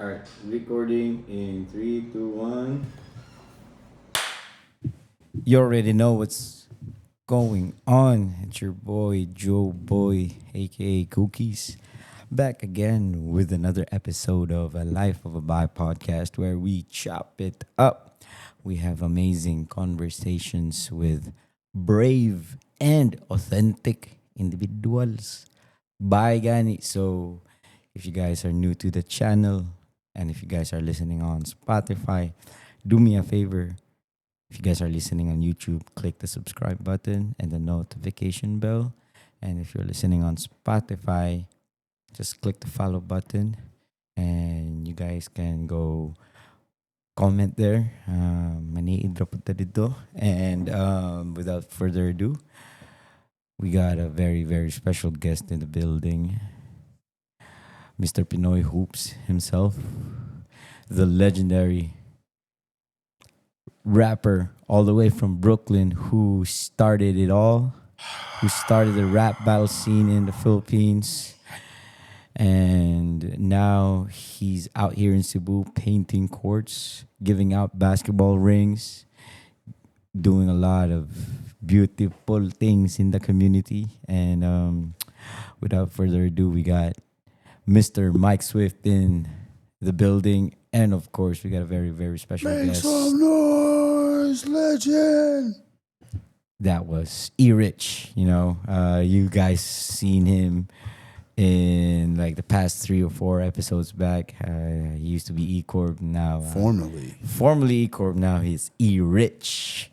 Alright, recording in three, two, one. You already know what's going on. It's your boy, Joe Boy, aka Cookies, back again with another episode of A Life of a Bi podcast where we chop it up. We have amazing conversations with brave and authentic individuals. Bye, Gani. So, if you guys are new to the channel and if you guys are listening on Spotify, do me a favor. If you guys are listening on YouTube, click the subscribe button and the notification bell. And if you're listening on Spotify, just click the follow button and you guys can go comment there. Mani-drop dito. And without further ado, we got a very, very special guest in the building. Mr. Pinoy Hoops himself, the legendary rapper all the way from Brooklyn who started it all, who started the rap battle scene in the Philippines. And now he's out here in Cebu painting courts, giving out basketball rings, doing a lot of beautiful things in the community. And without further ado, we got Mr. Mike Swift in the building. And of course, we got a very, very special Make guest. some noise, legend. That was E-Rich. You guys seen him in like the past 3 or 4 episodes back. He used to be E-Corp. Now formerly E-Corp. Now he's E-Rich,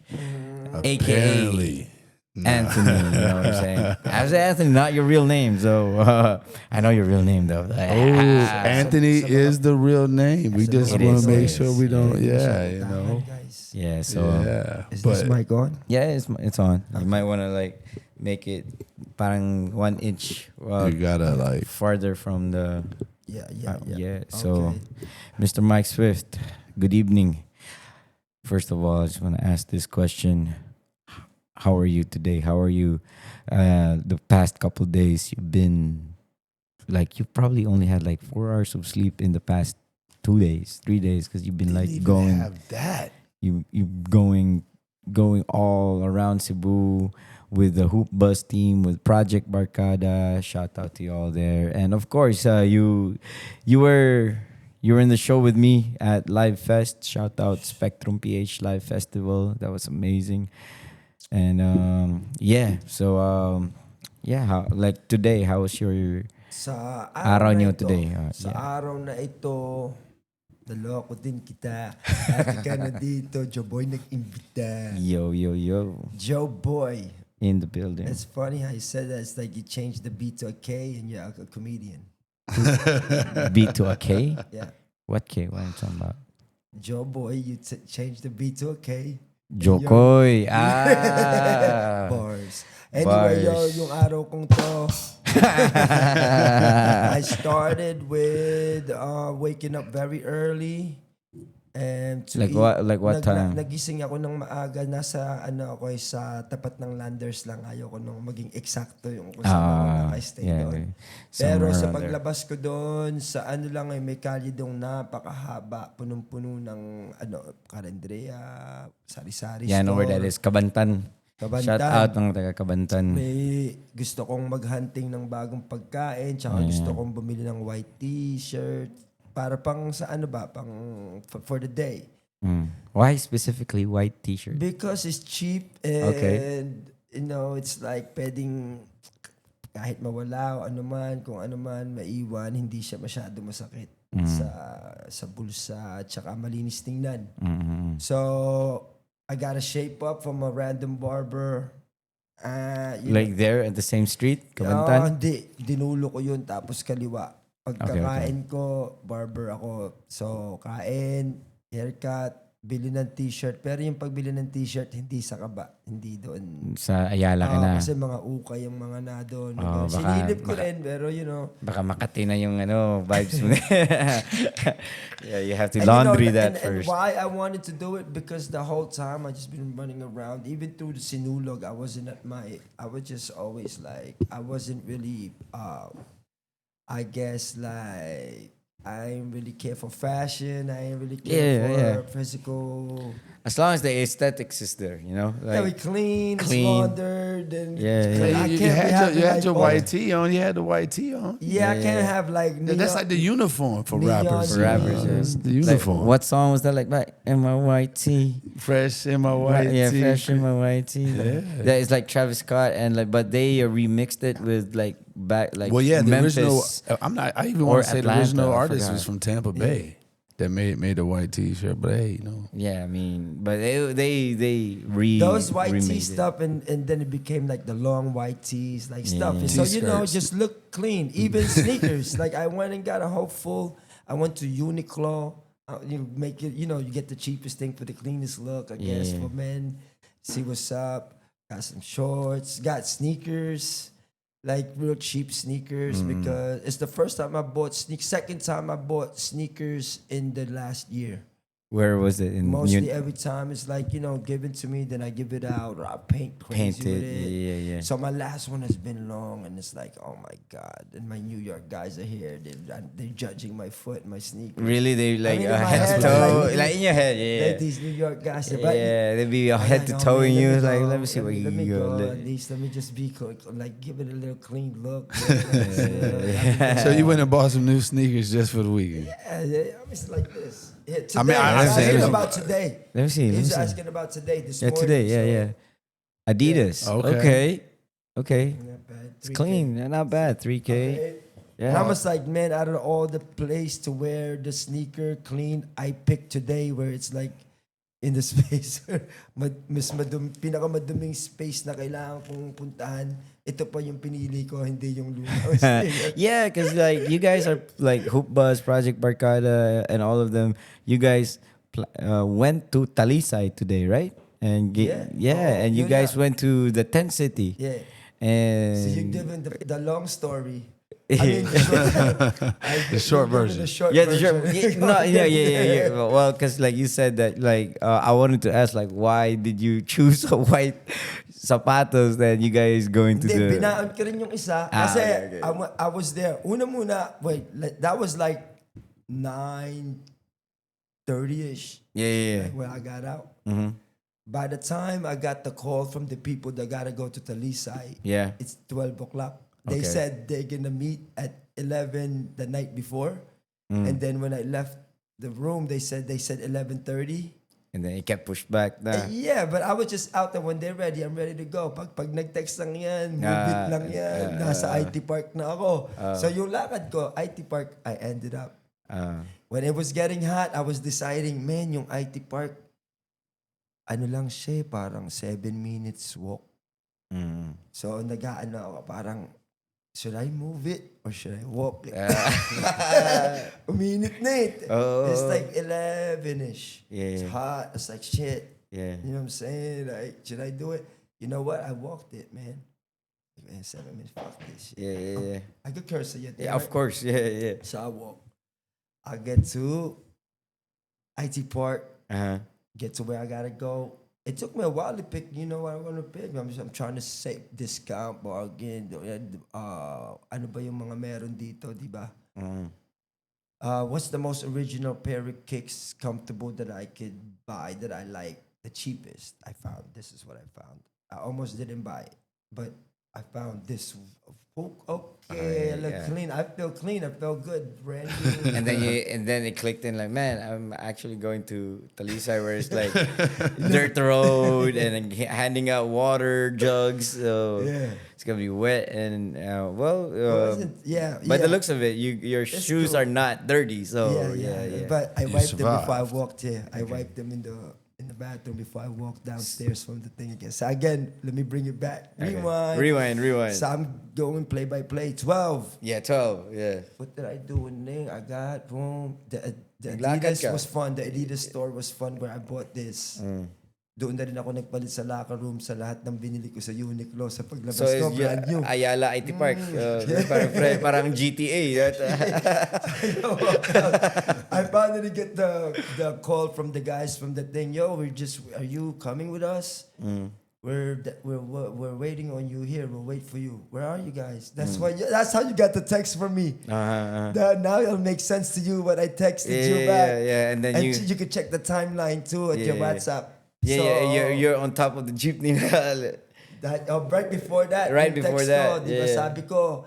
aka Apparently. Anthony. You know what I'm saying? I was Anthony, not your real name. So I know your real name though. Anthony is the real name. We just It want is. to make It sure is. we don't. Yeah, Yeah, you know. guys. Yeah. So Yeah, Is this mic on? yeah, it's on. You might want to like make it parang 1 inch you gotta like. farther from the Yeah. So, Okay. Mr. Mike Swift, good evening. First of all, I just want to ask this question: how are you today? How are you? The past couple days, you've been like you probably only had like 4 hours of sleep in the past 2 days, 3 days, because you've been Didn't like even going have that. you going all around Cebu with the hoop bus team with Project Barkada. Shout out to you all there, and of course, you were in the show with me at Live Fest. Shout out Spectrum PH Live Festival. That was amazing, and how like today? How was your Sa araw na nyo ito, today? sa Yeah. araw na ito, naloko din kita. Lagi ka na dito. Joe Boy nag-imbita. Yo yo yo Joe Boy. in the building. It's funny how you said that. It's like you changed the B to a K and you're a comedian. B to a K. Yeah. What K? What are you talking about? Joe Boy, you changed the B to a K. Jokoy. Bars. Anyway, Bars. yung araw kong to, I started with waking up very early and to Like eat. what? Like what time? Nagising ako ng maaga. Nasa sa tapat ng Landers lang. Ayoko nung maging eksakto yung kung saan ako naka-stay doon. Pero somewhere sa around there. paglabas ko doon, sa lang may kalye doon napakahaba, punong-puno ng karendreya, sari-sari Yeah, I know where that is. Kabantan. Kabantan. Shout out ng taga Kabantan. May gusto kong mag-hunting ng bagong pagkain, tsaka gusto kong bumili ng white t-shirt para pang sa pang for the day. Why specifically white t-shirt? Because it's cheap and Okay. it's like pwedeng kahit mawala o kung ano man maiwan, hindi siya masyado masakit sa bulsa, tsaka malinis tingnan. So I got a shape up from a random barber. Like there at the same street, Kabantan? Hindi. Dinulo ko yun tapos kaliwa. Pagkakain ko, barber ako. So, kain, haircut, bili ng t-shirt. Pero yung pagbili ng t-shirt, hindi sa Kaba. Hindi doon. Sa Ayala ka na. Kasi mga ukay yung mga na doon. Baka- Sinilip ko rin, pero Baka Makati na yung vibes mo. Yeah, you have to And laundry that and first. why I wanted to do it, because the whole time I just been running around. Even through the Sinulog, I was just always like, I wasn't really, I guess like I ain't really care for fashion. I ain't really care for physical. As long as the aesthetics is there, you know. Yeah, we Like, clean, it's clean. laundered, and Yeah. You had your white tee on. You had the white tee on. Yeah, I can't have like Yeah, that's like the uniform for neon rappers. For rappers, That's the like, uniform. what song was that? Like, back in my white tee. Fresh in my white Yeah, tee. fresh in my white tee. Yeah. That is like Travis Scott and like, but they remixed it with like back like Well, yeah, the Memphis. original. I even or want to say the Atlanta, original I artist forgot. was from Tampa Bay that made the white T-shirt. But hey, you know, Yeah, I mean, but they those white remade tee it. stuff, and then it became like the long white tees, like stuff. Yeah. And so T-skirts. just look clean. Even sneakers. Like I went and got a whole full. I went to Uniqlo. You make it. You get the cheapest thing for the cleanest look. I guess Yeah. for men. See what's up. Got some shorts. Got sneakers. Like real cheap sneakers because it's the first time I bought second time I bought sneakers in the last year. Where was it in Mostly every time it's like, given to me, then I give it out or I paint crazy painted? with it. Yeah. So my last one has been long and it's like, oh my God. And my New York guys are here. They're judging my foot and my sneakers. Really, they like mean, in my head head, to toe, like, like in your head, yeah. Like these New York guys. They're Yeah, they'd be I'm head to like, toe man, in you. let me Like, go. let me see what you Let me go. go. At least let me just be like, give it a little clean look. so you went and bought some new sneakers just for the weekend. Yeah, I mean, it's like this. Yeah, today, I mean, I was understand. asking about today. Let me see. He's asking about today this Yeah, morning. today. Yeah, so- yeah. Adidas. Okay. Okay. Not bad. It's 3K. clean. Not bad. 3K. Okay. Yeah. And I was like, man, out of all the place to wear the sneaker clean, I picked today where it's like in the space pinakamaduming space na kailangan kong puntahan. Ito pa yung pinili ko, hindi yung luma. Yeah, because like you guys are like Hoop Buzz, Project Barkada, and all of them. You guys went to Talisay today, right? And and you yun guys na. went to the tent city. Yeah. And So you're giving the long story. I mean, the short you're giving version. The short yeah, the version. no, yeah. Well, because like you said that, like I wanted to ask, like, why did you choose a white sapatos that you guys going to Hindi, the? binaan ko rin yung isa. Ah, Kasi okay. I was there. Una muna, that was like 9:30ish Yeah. when I got out. Mm-hmm. By the time I got the call from the people that gotta go to Talisay, Yeah. it's 12 o'clock. They Okay. said they're gonna meet at 11 the night before. And then when I left the room, they said 11:30. And then it kept pushed back. Yeah, but I was just out there when they're ready. I'm ready to go. Pag nag-text lang yan, move it lang yan. Nasa IT Park na ako. So yung lakad ko, IT Park, I ended up. When it was getting hot, I was deciding, man, yung IT Park, ano lang siya, parang 7 minutes walk. So nag-aano ako, parang, should I move it or should I walk it? Uminit na it. Oh. It's like 11-ish. Yeah. It's hot. It's like shit. Yeah. You know what I'm saying? Like, should I do it? You know what? I walked it, man. Man, 7 minutes. Fuck this shit. Yeah. I could curse it. Yeah, of course. Yeah. So I walk. I get to IT Park. Get to where I gotta go. It took me a while to pick, what I want to pick. I'm trying to save discount, bargain. Ano ba yung mga meron dito, di ba? What's the most original pair of kicks comfortable that I could buy that I like? The cheapest I found. This is what I found. I almost didn't buy it, but I found this. Okay, I look clean. I feel clean. I feel good. Brand new. And then it clicked in like, man, I'm actually going to Talisay where it's like dirt road and handing out water jugs. So it's gonna be wet and by the looks of it, your shoes cool. are not dirty. So yeah. But I You wiped them survived. before I walked here. I wiped them in the bathroom before I walked downstairs from the thing again. So again, let me bring it back. Okay. Rewind. So Rewind. I'm going play by play. 12. Yeah, 12. Yeah. What did I do in there? I got boom. The Naglakad Adidas ka. was fun. The Adidas store was fun where I bought this. Doon na rin ako nagpalit sa locker room sa lahat ng binili ko sa Uniqlo sa paglabas So ko. it's Brand new. Ayala IT Park. Parang GTA. I finally get the call from the guys from the thing. Yo, are you coming with us? we're waiting on you here. We'll wait for you. Where are you guys? That's how you got the text from me. Now it'll make sense to you what I texted you back. And then And you, you could check the timeline too at your WhatsApp. you're on top of the jeepney. That right before that. Right yung before text that, ko, di ba, yeah. sabi ko,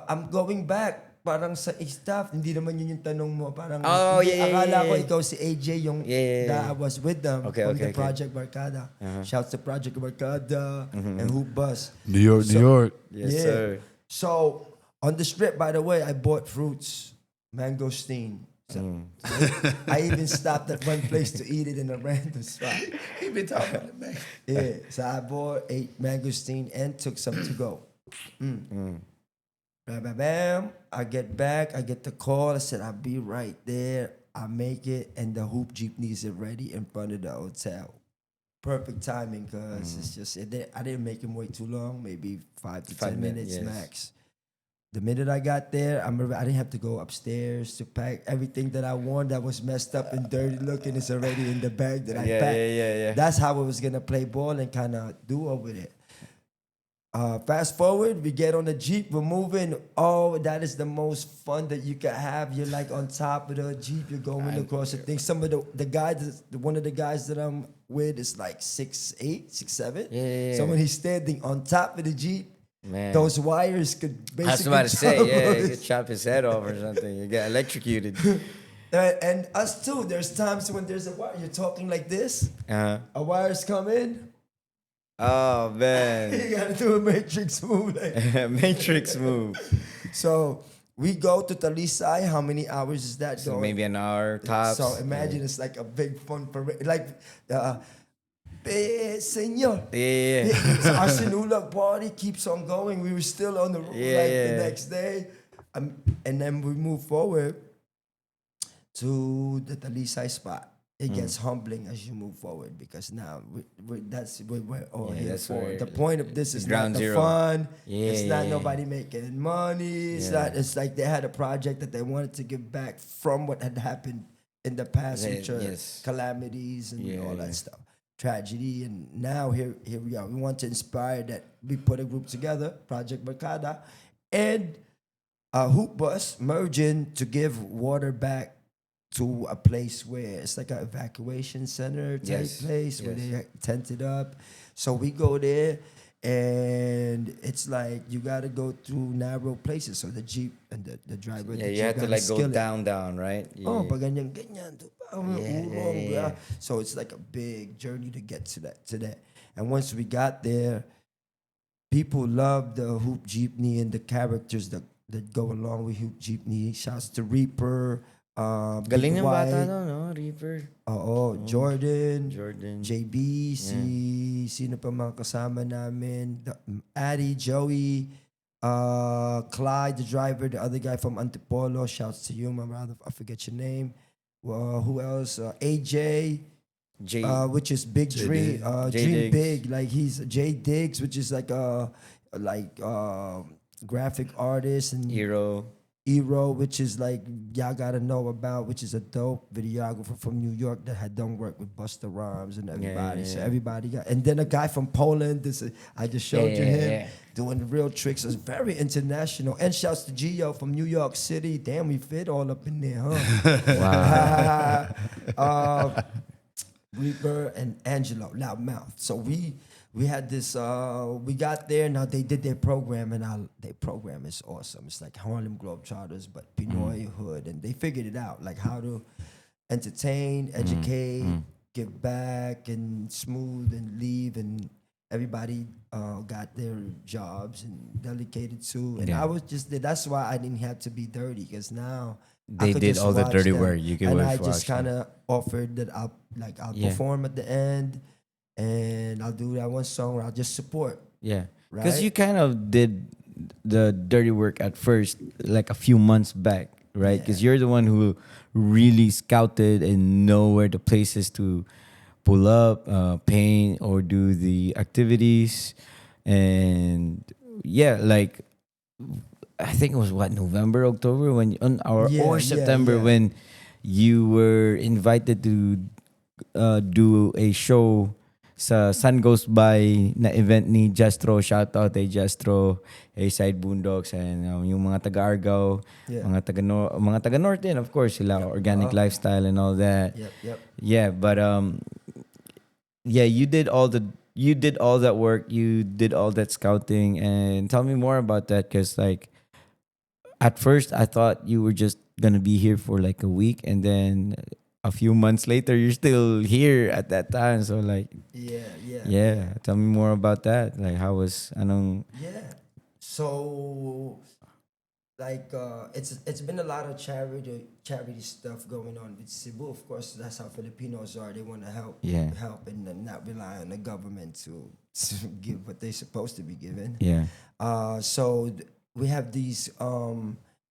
I'm going back. Parang sa staff, hindi naman yun yung tanong mo. Parang, Oh, akala ko ikaw si AJ yung that I was with them Okay, from okay, the okay. Project Barkada. Shouts to Project Barkada and Hoop Bus. New York, New York. Yes, sir. So, on the strip, by the way, I bought fruits, mangosteen. So, I even stopped at one place to eat it in a random spot. He been talking to me. Yeah, so I bought 8 mangosteen and took some to go. Bam, bam, bam. I get back. I get the call. I said, I'll be right there. I make it, and the Hoopjeepneys are ready in front of the hotel. Perfect timing, because it's just I didn't make him wait too long. Maybe 5 to 10 minutes yes. max. The minute I got there, I didn't have to go upstairs to pack everything that I worn that was messed up and dirty looking. Is already in the bag that I packed. Yeah. That's how I was gonna play ball and kind of do over it. Fast forward, we get on the Jeep, we're moving. Oh, that is the most fun that you can have. You're like on top of the Jeep, you're going across the thing. Some of the guys, one of the guys that I'm with is like 6'8", 6'7". Yeah. So when he's standing on top of the Jeep, Man. those wires could basically I was about to say, jump you us. could chop his head off or something. You get electrocuted. And us too, there's times when there's a wire, you're talking like this, a wire's come in, Oh, man. you gotta do a matrix move. Like. Matrix move. So we go to Talisay. How many hours is that So going? maybe an hour tops. So imagine it's like a big fun parade. Like, Senyor. Yeah. So our Sinulog party keeps on going. We were still on the road the next day. And then we move forward to the Talisay spot. It gets humbling as you move forward because now that's what we're all here for. The point of this is not the fun. It's not nobody making money. It's not. It's like they had a project that they wanted to give back from what had happened in the past, which are calamities and all that stuff, tragedy. And now here we are. We want to inspire that. We put a group together, Project Barkada, and a hoop bus merging to give water back to a place where it's like an evacuation center type place where they tented up. So we go there, and it's like you got to go through narrow places. So the Jeep and the driver. Yeah, you have to like go down, right? Yeah. Oh, pag ganyan, urong. So it's like a big journey to get to that. And once we got there, people love the Hoopjeepney and the characters that go along with Hoopjeepney. Shouts to Reaper. Galing ng bata no, Reaper. Oo, Jordan, JB, sino pa mga kasama namin, Addy, Joey, Clyde, the driver, the other guy from Antipolo, shouts to you, my brother, I forget your name. Who else? AJ, which is Big Dream, Dream Big, like he's J Diggs, which is like a graphic artist, and Hero, which is like y'all gotta know about, which is a dope videographer from New York that had done work with Busta Rhymes and everybody. So everybody got, and then a guy from Poland. I just showed you him doing the real tricks. It's very international. And shouts to Gio from New York City. Damn, we fit all up in there, huh? Wow. Reaper and Angelo, Loudmouth. So we had this, we got there, now they did their program, and their program is awesome. It's like Harlem Globetrotters, but Pinoy Hood, and they figured it out, like how to entertain, educate, give back, and smooth, and leave, and everybody got their jobs and delegated to, and I was just there. That's why I didn't have to be dirty, because now they did all the dirty work. You can, and I just kind of offered that I'll perform at the end. And I'll do that one song where I'll just support. Yeah. Because you kind of did the dirty work at first, like a few months back, right? Because you're the one who really scouted and know where the places to pull up, paint, or do the activities. And like, I think it was November, October, or September when you were invited to do a show sa Sun Goes By na event ni Justraw. Shoutout kay Justraw, Aside Boondocks, and yung mga taga Argao, Yeah. mga taga North din, of course, sila Organic Lifestyle and all that. Yep. Yeah, but yeah, you did all that work, you did all that scouting, and tell me more about that, because like at first I thought you were just gonna be here for like a week, and then a few months later you're still here at that time. So like, Yeah. tell me more about that. Like, how was anong? Yeah. So like it's been a lot of charity stuff going on with Cebu. Of course, that's how Filipinos are. They want to help and not rely on the government to give what they're supposed to be given. Yeah. So we have these.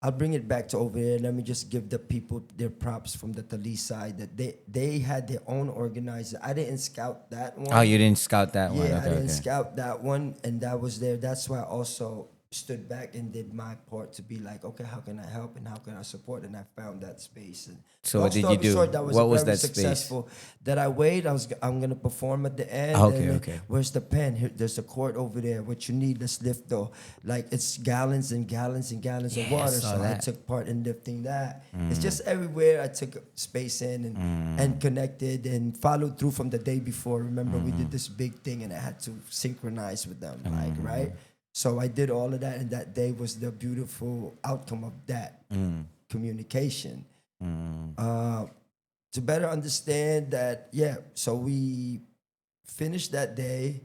I'll bring it back to over here. Let me just give the people their props from the Talisay that they had their own organizer. I didn't scout that one. Oh, you didn't scout that one. Yeah, Okay, I didn't okay. scout that one, and that was there. That's why I also stood back and did my part to be like, okay, how can I help and how can I support? And I found that space. And So long what did story you do? short, that was What was very that space? successful. That I weighed. I'm gonna perform at the end. Okay, and then, okay. Where's the pen? Here, there's a cord over there. What you need? Let's lift though. Like it's gallons and gallons and gallons of Yeah, I water. saw So I that. took part in lifting that. It's just everywhere. I took space in and connected and followed through from the day before. Remember, we did this big thing and I had to synchronize with them, like right. So I did all of that, and that day was the beautiful outcome of that communication. To better understand that, so we finished that day.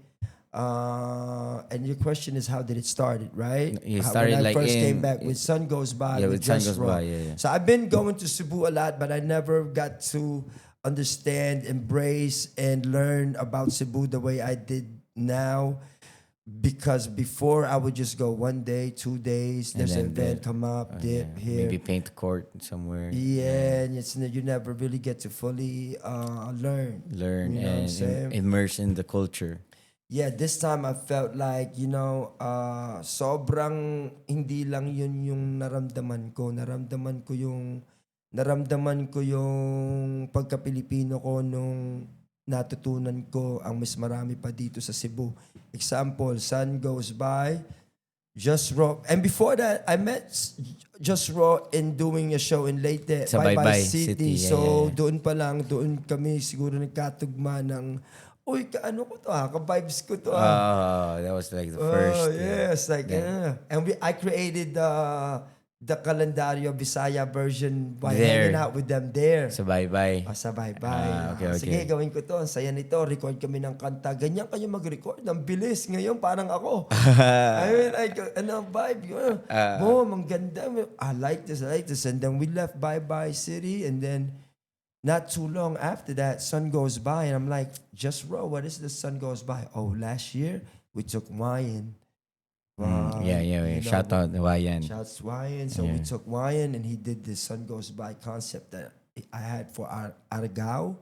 And your question is, how did it start, right? You started when I like first in- came back with Sun Goes By. Yeah, with with Sun Goes Justraw. By, yeah. So I've been going to Cebu a lot, but I never got to understand, embrace, and learn about Cebu the way I did now. Because before I would just go 1 day, 2 days, there's an then event come up, dip here. Maybe paint the court somewhere. Yeah, and you never really get to fully learn. Learn You know what I'm and saying? immerse in the culture. Yeah, this time I felt like, sobrang hindi lang yun yung naramdaman ko. Naramdaman ko yung pagka-Pilipino ko nung natutunan ko ang mas marami pa dito sa Cebu. Example, Sun Goes By, Justraw. And before that, I met Justraw in doing a show in Leyte, Sa Bye Bye City. City, yeah, So yeah. doon kami siguro nagkatugma ng, uy, ano ko to ka-vibes ko to That was like the first. yes, like, and I created the calendario Bisaya version by There. hanging out with them there. So bye-bye. Sa bye-bye. Okay. Sige, gawin ko to. Ang saya nito. Record kami ng kanta. Ganyan kayo mag-record. Ang bilis. Ngayon, parang ako. I mean, like, vibe. Boom, ang ganda. I like this. And then we left Bye-Bye City. And then, not too long after that, Sun Goes By. And I'm like, Justraw, what is the Sun Goes By? Oh, last year, we took wine. Shout out to Wayan. Shouts Wyan. So we took Wyan and he did this Sun Goes By concept that I had for Argao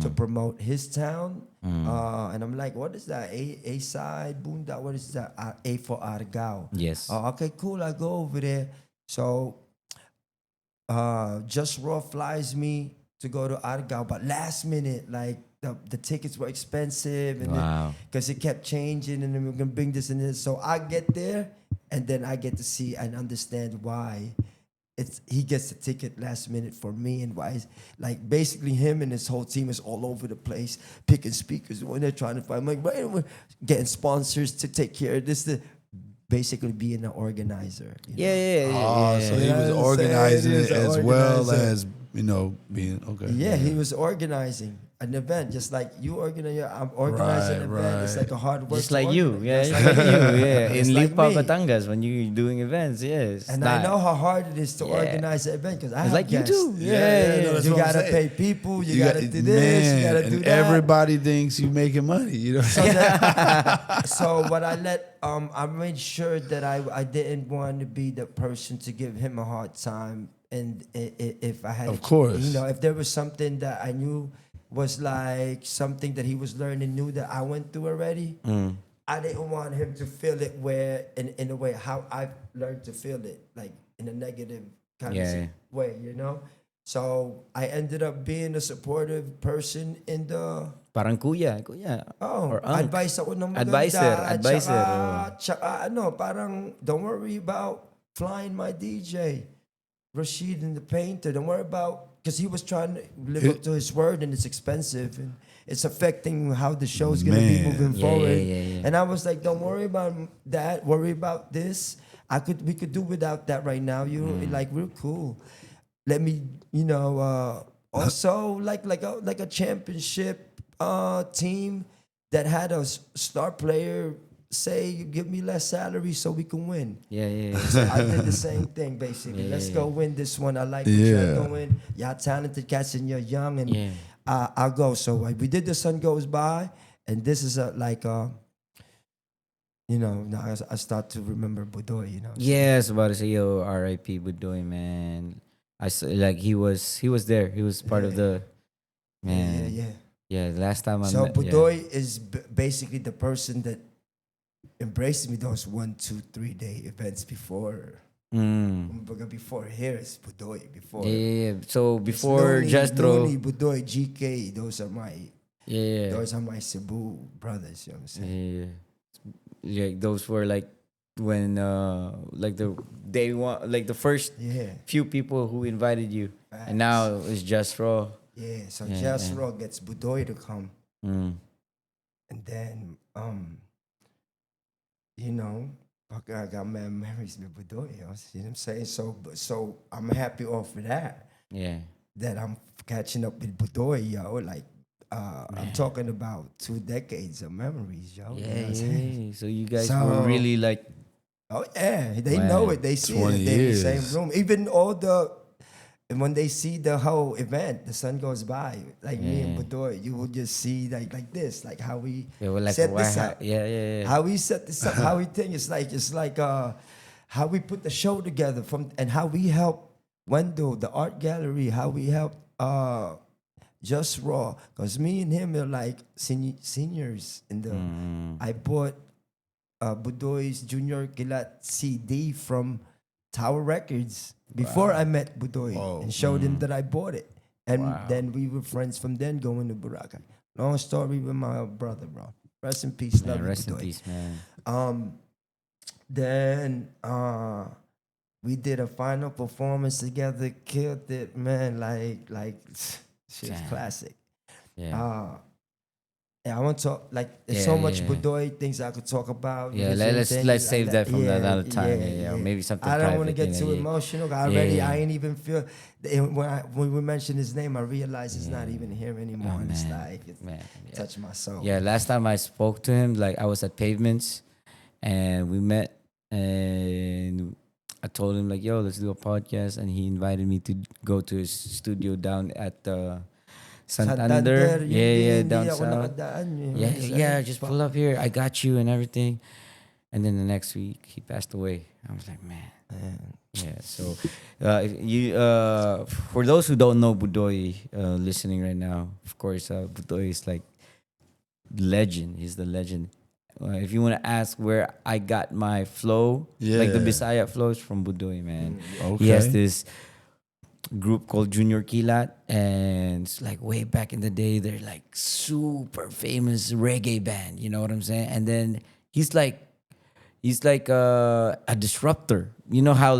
to promote his town. And I'm like, what is that? A-side Boondock? What is that? A for Argao. Yes. Okay, cool. I go over there. So Justraw flies me to go to Argao, but last minute, like the tickets were expensive, and Wow. because it kept changing, and then we're gonna bring this and this. So I get there, and then I get to see and understand why he gets the ticket last minute for me, and why like basically him and his whole team is all over the place picking speakers when they're trying to find. I'm like, right, we're getting sponsors to take care of this. Basically being an organizer. So he was You know what I'm saying? organizing He was it an as well organizer. as, being, okay. Yeah, he was organizing an event, just like you organize. I'm organizing an event. It's Right. like a hard work. Just to like you. organize. Yeah, Just just like you. Yeah. Just In like Lipa, me. Batangas, when you're doing events, yes. And I know how hard it is to Yeah. organize an event because I It's have like you guests. too. Yeah, Yeah. that's You what I'm gotta saying. pay people. You gotta do this. You gotta do and that. everybody thinks you making money. You know. So what I made sure that I didn't want to be the person to give him a hard time. And if I had, Of course. if there was something that I knew was like something that he was learning new that I went through already, I didn't want him to feel it where in a way how I learned to feel it, like in a negative kind Yeah. of way, So I ended up being a supportive person in the Parang kuya. Or unc. advice ako ng maganda. Advisor. Tsaka parang don't worry about flying my DJ. Rashid and the painter, don't worry about, because he was trying to live up to his word and it's expensive and it's affecting how the show's going to be moving forward. Yeah. And I was like, don't worry about that, worry about this. We could do without that right now. We're cool. Let me, also like a championship team that had a star player say, you give me less salary so we can win. Yeah. So I did the same thing basically. Let's go win this one. I like what you're doing. Y'all talented cats and you're young, and I'll go. So we did The Sun Goes By, and this is now I start to remember Budoy. Yeah, I was about to say, yo, R.I.P. Budoy, man. He was there. He was part of the man. Yeah. Last time I so met. Budoy is basically the person that embraced me those 1, 2, 3 day events before. Before here is Budoy. Before So before Justraw, Budoy, GK, those are my Cebu brothers. You know what I'm saying? Yeah, those were like when the day one, like the first few people who invited you, and now it's Justraw. Yeah, so Justraw gets Budoy to come, and then I got mad memories with Budoy. You know what I'm saying? So I'm happy off of that. Yeah. That I'm catching up with Budoy, yo. I'm talking about 2 decades of memories, yo. Yeah, you know what I'm saying? So you guys were really like. Oh yeah, they know it. They see it. 20 They're in the years. same room. Even and when they see the whole event, The Sun Goes By, me and Budoy, you will just see like this, like how we set this up. Yeah. How we set this up, how we think. It's like how we put the show together and how we help Wendell, the art gallery, how we help Justraw, because me and him are like seniors in the. I bought Budoy's Junior Kilat CD from Tower Records before I met Budoy and showed him that I bought it. And then we were friends from then going to Boracay. Long story with my brother, bro. Rest in peace, love you, Rest in Budoy. peace, man. Then we did a final performance together, killed it, man. Like shit's classic. Yeah. I want to talk, there's so much Budoy things I could talk about. Yeah, let's save that from another time. Or maybe something I don't want to private, get too emotional. I ain't even feel, when we mentioned his name, I realized he's not even here anymore. Oh, It's man. it touched my soul. Yeah, last time I spoke to him, I was at Pavements, and we met, and I told him yo, let's do a podcast, and he invited me to go to his studio down at Santander. Yeah, down south. Yeah, just pull up here. I got you and everything. And then the next week, he passed away. I was like, man. Yeah, so for those who don't know Budoy listening right now, of course, Budoy is legend. He's the legend. If you want to ask where I got my flow, the Bisaya flows from Budoy, man. Okay. He has this group called Junior Kilat, and it's way back in the day, they're super famous reggae band, you know what I'm saying? And then he's like a disruptor. You know how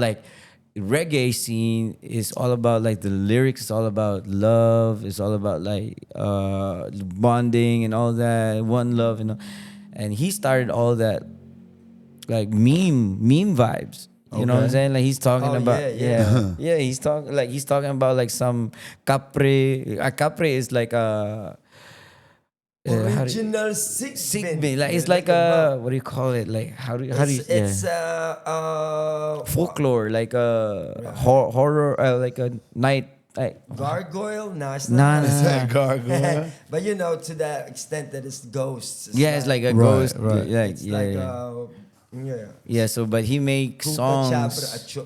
reggae scene is all about the lyrics, it's all about love, it's all about bonding and all that, one love, and he started all that meme vibes. You know what I'm saying? He's talking about he's talking about some capre. Capre is Original Sigbin. It's what do you call it? It's folklore, horror, a night. Gargoyle? No, it's Nah, not. Is that gargoyle? But to that extent that it's ghosts. It's like a ghost. right. Like, It's Yeah. Yeah, so but he makes songs.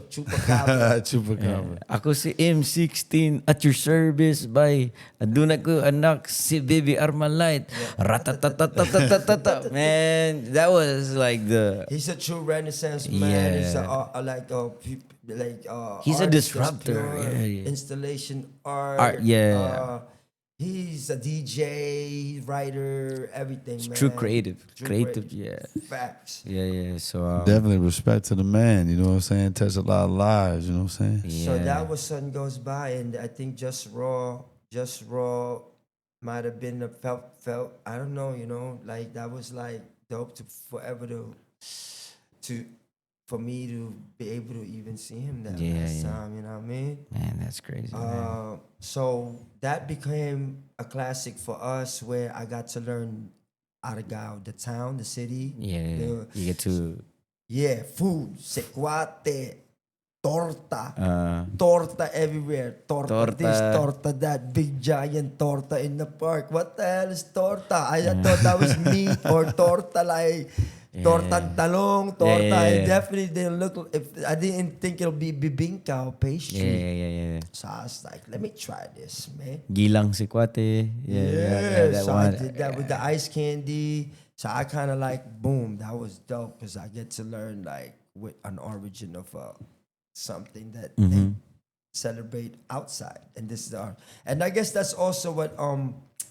Chupacabra. Chupacabra. Ako si M16 at your service by Aduna ko anak si Baby Armalite. Ratatatatatatatata. Man, that was like the He's a true Renaissance man. Yeah. He's He's a artist that's disruptor. pure Yeah. Installation art. Art, yeah. He's a DJ, writer, everything. Man. true creative. True Creative, creative. yeah. Facts. Yeah. So Definitely respect to the man, you know what I'm saying? Touch a lot of lives, you know what I'm saying? yeah. So that was Sun Goes By, and I think Just Raw might have been a felt. I don't know, like that was like dope to forever to for me to be able to even see him that last time. You know what I mean? Man, that's crazy. Man. So that became a classic for us, where I got to learn Argao, the town, the city. Yeah, you get to Food, sekwate, torta everywhere, torta this, torta that, big giant torta in the park. What the hell is torta? I thought that was meat or torta like tortang talong, torta. I definitely didn't look. I didn't think it'll be bibingka or pastry. Yeah. So I was like, let me try this, man. Gilang si Kwate. Yeah, that So one. I did that with the ice candy. So I kind of like, boom, that was dope, because I get to learn like with an origin of something that they celebrate outside, and this is art. And I guess that's also what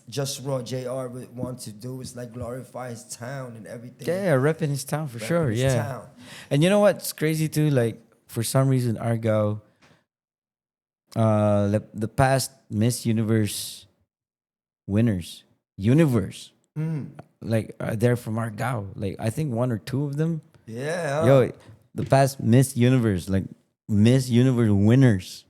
Just Raw JR would want to do, is like glorify his town and everything. Yeah, repping his town for sure. His Yeah. town. And you know what's crazy too? Like for some reason, Argao, the past Miss Universe winners, like they're from Argao. Like I think one or two of them. Yeah. Yo, the past Miss Universe winners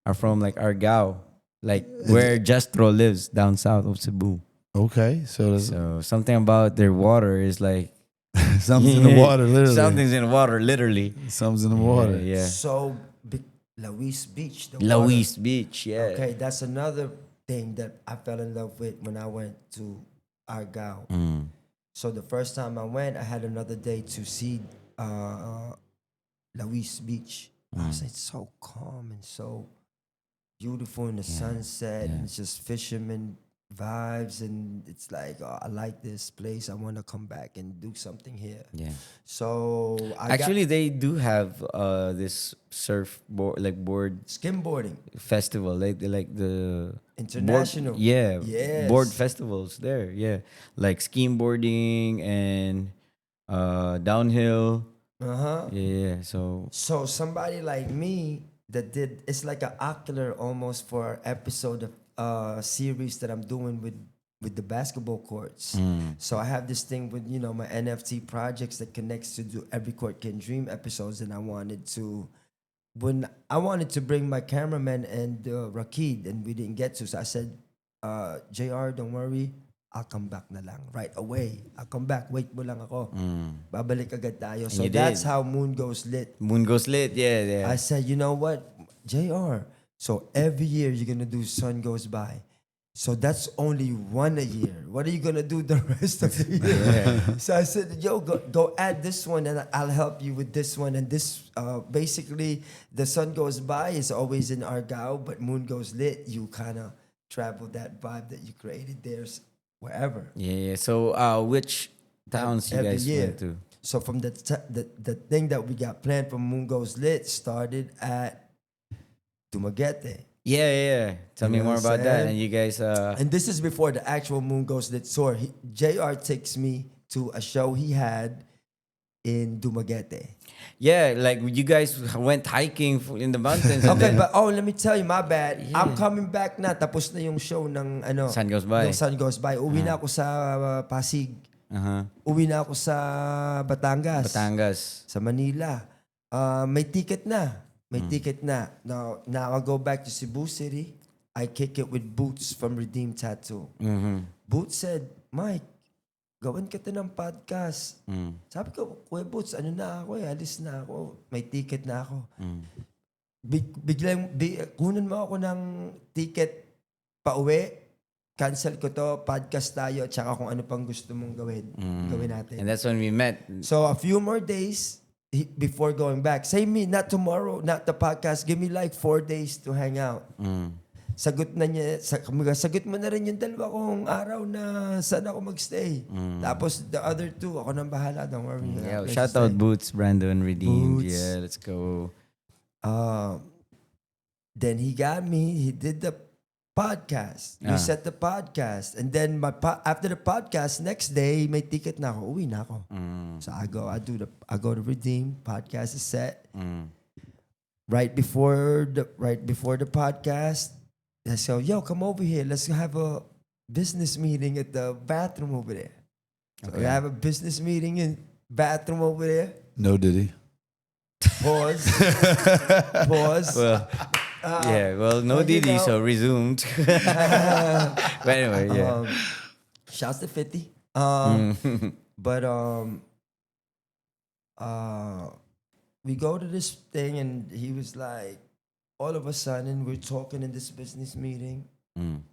are from like Argao, like where Justraw lives down south of Cebu. Okay, so there's So something about their water is like something's in the water, literally. something's in the water, literally. Something's in the water. Yeah. So Luis Beach. The Luis water. Beach, yeah. Okay, that's another thing that I fell in love with when I went to Argao. So the first time I went, I had another day to see Luis Beach. I was like, so calm and so beautiful in the sunset, and it's just fisherman vibes, and it's like, oh, I like this place. I want to come back and do something here. Yeah. So Actually, they do have this surfboard, like board skimboarding festival, like the international. board, yeah, Yes. board festivals there. Yeah, like skimboarding and downhill. Yeah. So So somebody like me that did, it's like an ocular almost for our episode of series that I'm doing with the basketball courts. So I have this thing with my NFT projects that connects to do Every Court Can Dream episodes, and I wanted to bring my cameraman and Rakid, and we didn't get to. So I said, JR, don't worry, I'll come back na lang right away. I'll come back. Wait mo lang ako. Babalik agad tayo. So you that's did. how Moon Goes Lit. Moon Goes Lit. Yeah. I said, you know what, JR? So every year you're gonna do Sun Goes By. So that's only one a year. What are you gonna do the rest of the year? So I said, yo, go add this one, and I'll help you with this one. And this, basically, the Sun Goes By is always in Argao, but Moon Goes Lit, you kind of travel that vibe that you created there wherever. Yeah. So which towns you Every guys year. went to? So from the thing that we got planned for Moon Goes Lit started at Dumaguete. Yeah. Tell me You know more what I'm about that. saying? And you guys And this is before the actual Moon Goes Lit tour. JR takes me to a show he had in Dumaguete. yeah, like you guys went hiking in the mountains. and Okay, then but let me tell you, my bad. I'm coming back na. Tapos na yung show ng Sun Goes By. ng Sun Goes By. Uwi na ako sa Pasig. Uwi na ako sa Batangas. Sa Manila. May ticket na. Now I go back to Cebu City. I kick it with Boots from Redeem Tattoo. Boots said, Mike, gawin kita ng podcast. Sabi ko, Kuya Boots, alis na ako. May ticket na ako. Kunan mo ako ng ticket pa uwi. cancel ko to, podcast tayo, tsaka kung ano pang gusto mong gawin, gawin natin. And that's when we met. So a few more days before going back, say me, not tomorrow, not the podcast, give me like 4 days to hang out. Sagot na niya, sagot mo na rin yung 2 kong araw na saan ako magstay. Tapos the other 2, ako nang bahala, don't worry. Yeah, shout out Boots, Brandon, Redeemed. Boots. Yeah, let's go. Then he got me, he did the podcast. We set the podcast. And then after the podcast, next day, may ticket na ako. Uwi na ako. So I go to Redeem. Podcast is set. Right before the podcast, I say, yo, come over here. Let's have a business meeting at the bathroom over there. So we have a business meeting in bathroom over there. No Diddy. Pause. Well, no Didi, so resumed. But anyway, yeah. Shouts to 50. But we go to this thing and he was like, all of a sudden we're talking in this business meeting.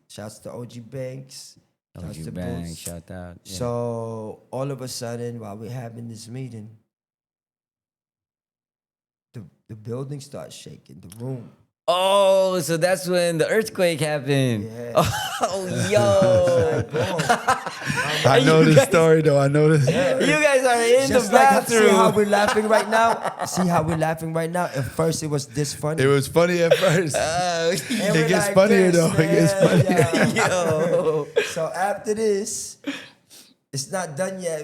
Shouts to OG Banks. Shouts OG to Bang, Boots. shout out. Yeah. So all of a sudden while we're having this meeting, the building starts shaking, the room. Oh, so that's when the earthquake happened. Yeah. Oh, yo. I know this story though. I know this. You guys are in Just the like, bathroom. see how we're laughing right now? See how we're laughing right now? At first, it was this funny. It was funny at first. And It we're gets like funnier this, though. It gets man, funnier. yeah. Yo. So after this, it's not done yet.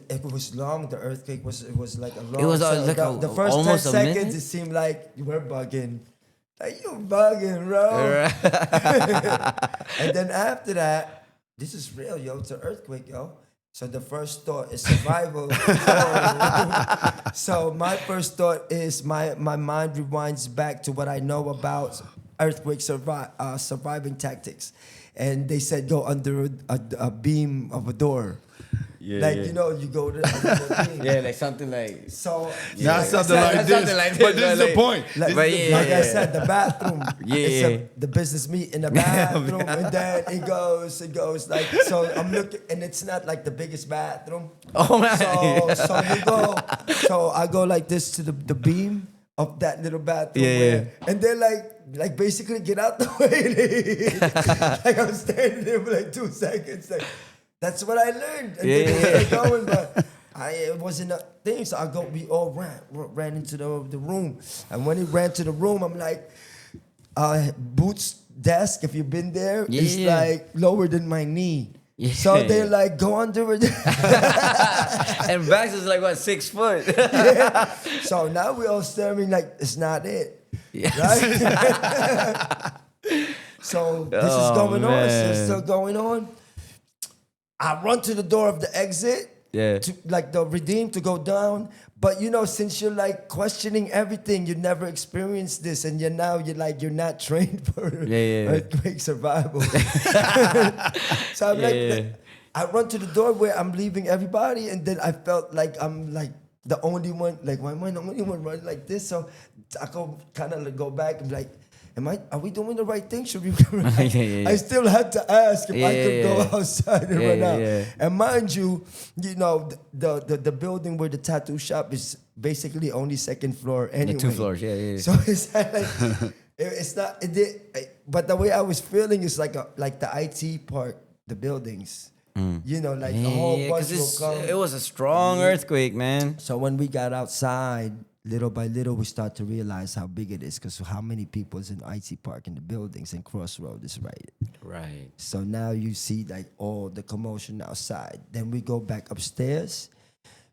It was long. The earthquake was like a long. It was so like the first 10 almost a seconds, minute? it seemed like you were bugging. Like, you bugging, bro. And then after that, this is real, yo. It's an earthquake, yo. So the first thought is survival. So my first thought is my mind rewinds back to what I know about earthquake surviving tactics. And they said go under a beam of a door. Yeah, you know, you go to the beam. Yeah, like something like. So Not something like this. something like this, But this is the like- point. like, But yeah, like yeah, I said, the bathroom. Yeah. The business meet in the bathroom, and then it goes like so. I'm looking, and it's not like the biggest bathroom. Oh man. So you go. So I go like this to the beam of that little bathroom. Yeah. And then like basically get out the way. Like I'm standing there for like 2 seconds. Like, that's what I learned. And then it was going, but it wasn't a thing. So we all ran into the room. And when he ran to the room, I'm like, Boots' desk, if you've been there, is Yeah. like lower than my knee. Yeah. So they're like, go under it. And Bax is like, what, 6 foot? Yeah. So now we're all staring like, it's not it. Yes. Right? So this is going on. It's still going on. I run to the door of the exit. Yeah. To like the Redeem to go down. But you know, since you're like questioning everything, you never experienced this, and you're not trained for earthquake survival. So I'm I run to the door where I'm leaving everybody, and then I felt like I'm like the only one. Like, why am I the only one running like this? So I go kind of go back and be like, are we doing the right thing? Should we run out? I still had to ask if I could go outside and run out. And mind you know, the building where the tattoo shop is basically only second floor anyway. 2 floors, yeah. So it's like, it's not, but the way I was feeling is like the IT part, the buildings. You know, like the whole bunch will come. It was a strong earthquake, man. So when we got outside, little by little, we start to realize how big it is, because how many people is in IT Park in the buildings, and Crossroad is right. Right. So now you see like all the commotion outside. Then we go back upstairs.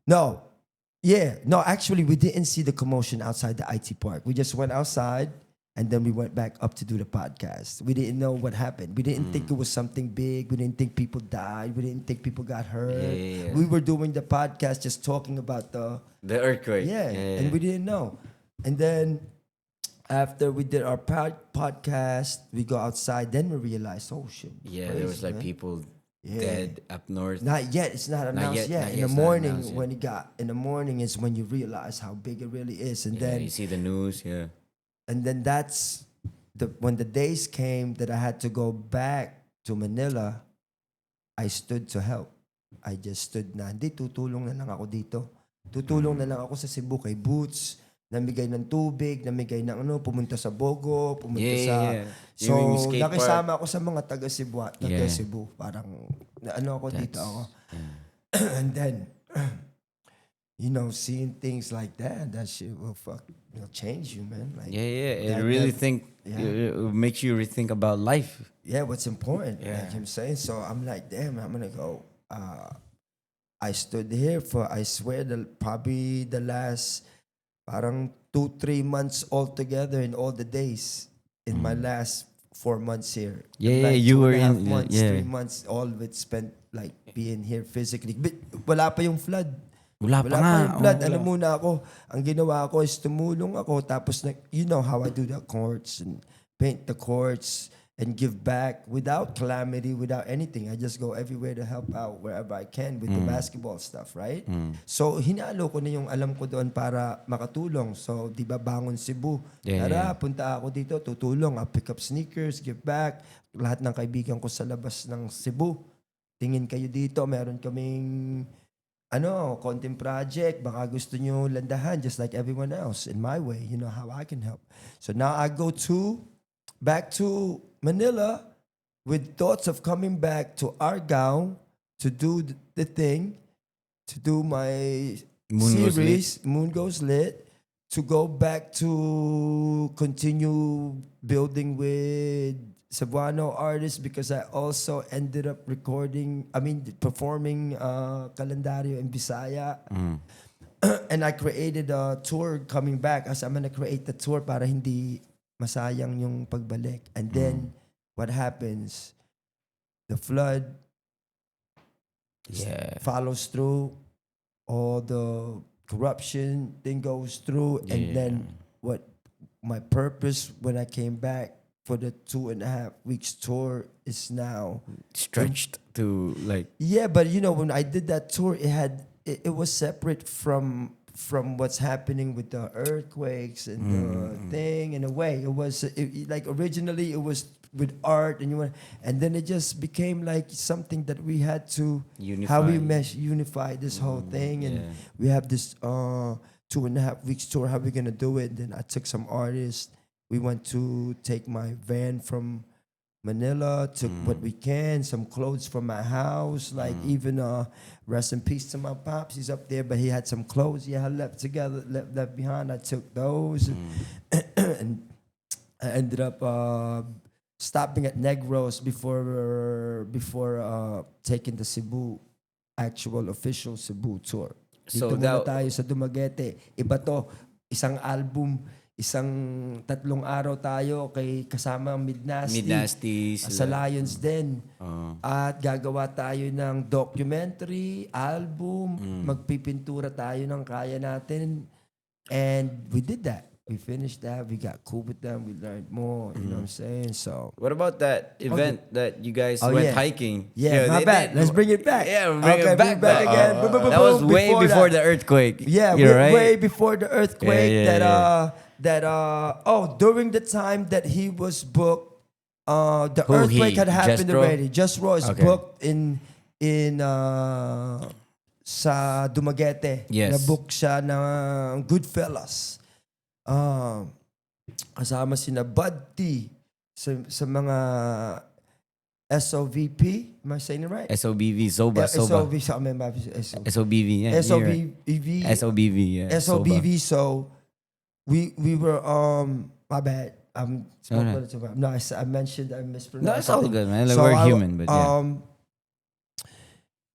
Actually, we didn't see the commotion outside the IT Park. We just went outside, and then we went back up to do the podcast. We didn't know what happened. We didn't think it was something big. We didn't think people died. We didn't think people got hurt. Yeah. We were doing the podcast just talking about the earthquake. and we didn't know. And then after we did our podcast, we go outside. Then we realized, oh shit. Yeah, crazy, there was like man. people dead up north. Not yet. It's not announced yet. In the morning, in the morning is when you realize how big it really is. And then you see the news, and then that's when the days came that I had to go back to Manila, I stood to help. I just stood na, hindi, tutulong na lang ako dito. Tutulong na lang ako sa Cebu kay Boots, namigay ng tubig, namigay ng pumunta sa Bogo, pumunta sa... So, Yung skate park. nakisama ako sa mga taga-Cebu. Yeah. Cebu. Parang, ako dito ako. Yeah. And then, seeing things like that shit will change you, man. Like, It really it makes you rethink about life. yeah, what's important. Yeah. Like I'm saying. So I'm like, damn, I'm gonna go. I stood here for, I swear, probably the last parang 2-3 months altogether in all the days in my last 4 months here. Yeah, like you were 2.5 in months, 3 months, all of it spent like being here physically. But wala pa yung flood. Wala pa Wala nga. pa yung flood. Oh, Ano wala. muna ako, ang ginawa ko is tumulong ako. Tapos, you know how I do the courts and paint the courts and give back without calamity, without anything. I just go everywhere to help out wherever I can with the basketball stuff, right? So, hinalo ko na yung alam ko doon para makatulong. So, di ba, Bangon Cebu. Tara, punta ako dito, tutulong. I'll pick up sneakers, give back. Lahat ng kaibigan ko sa labas ng Cebu. Tingin kayo dito, meron kaming content project, baka gusto nyo landahan just like everyone else in my way, how I can help. So now I go back to Manila with thoughts of coming back to Argao to do the thing, to do my series, Moon Goes Lit, to go back to continue building with Cebuano artists because I also ended up performing Calendario in Bisaya. And I created a tour coming back as I'm gonna create the tour para hindi masayang yung pagbalik. And then, what happens? The flood follows through. All the corruption thing goes through. And then, what my purpose when I came back for the 2.5 weeks tour is now Stretched to like... Yeah, but when I did that tour, it was separate from what's happening with the earthquakes and the thing. In a way, it was like originally it was with art and then it just became like something that we had to unify this whole thing, and we have this 2.5 weeks tour. How we gonna do it? Then I took some artists. We went to take my van from Manila, took what we can, some clothes from my house, like even rest in peace to my pops. He's up there, but he had some clothes left behind. I took those, and I ended up stopping at Negros before taking the Cebu actual official Cebu tour. So Dito muna tayo sa Dumaguete. Iba to, isang album. Isang 3 araw tayo kasama Midnasty sa Lions Den. At gagawa tayo ng documentary, album, magpipintura tayo ng kaya natin. And we did that. We finished that. We got cool with them. We learned more. You know what I'm saying? So, what about that event that you guys went hiking? Yeah, my bad. Let's bring it back. Yeah, bring it back again. That was way before the earthquake. Yeah, way before the earthquake. During the time that he was booked, the earthquake had happened Justraw? already. Justraw is booked in sa Dumaguete. Yes. Na-book siya ng Goodfellas. Kasama sina Bud T sa mga SOVP. Am I saying it right? SOBV, Soba. SOVP. SOBV, yeah. SOBV, yeah. SOBV. So we were my bad. I mentioned I mispronounced. No, it's all something. good, man. Like, we're human, but yeah.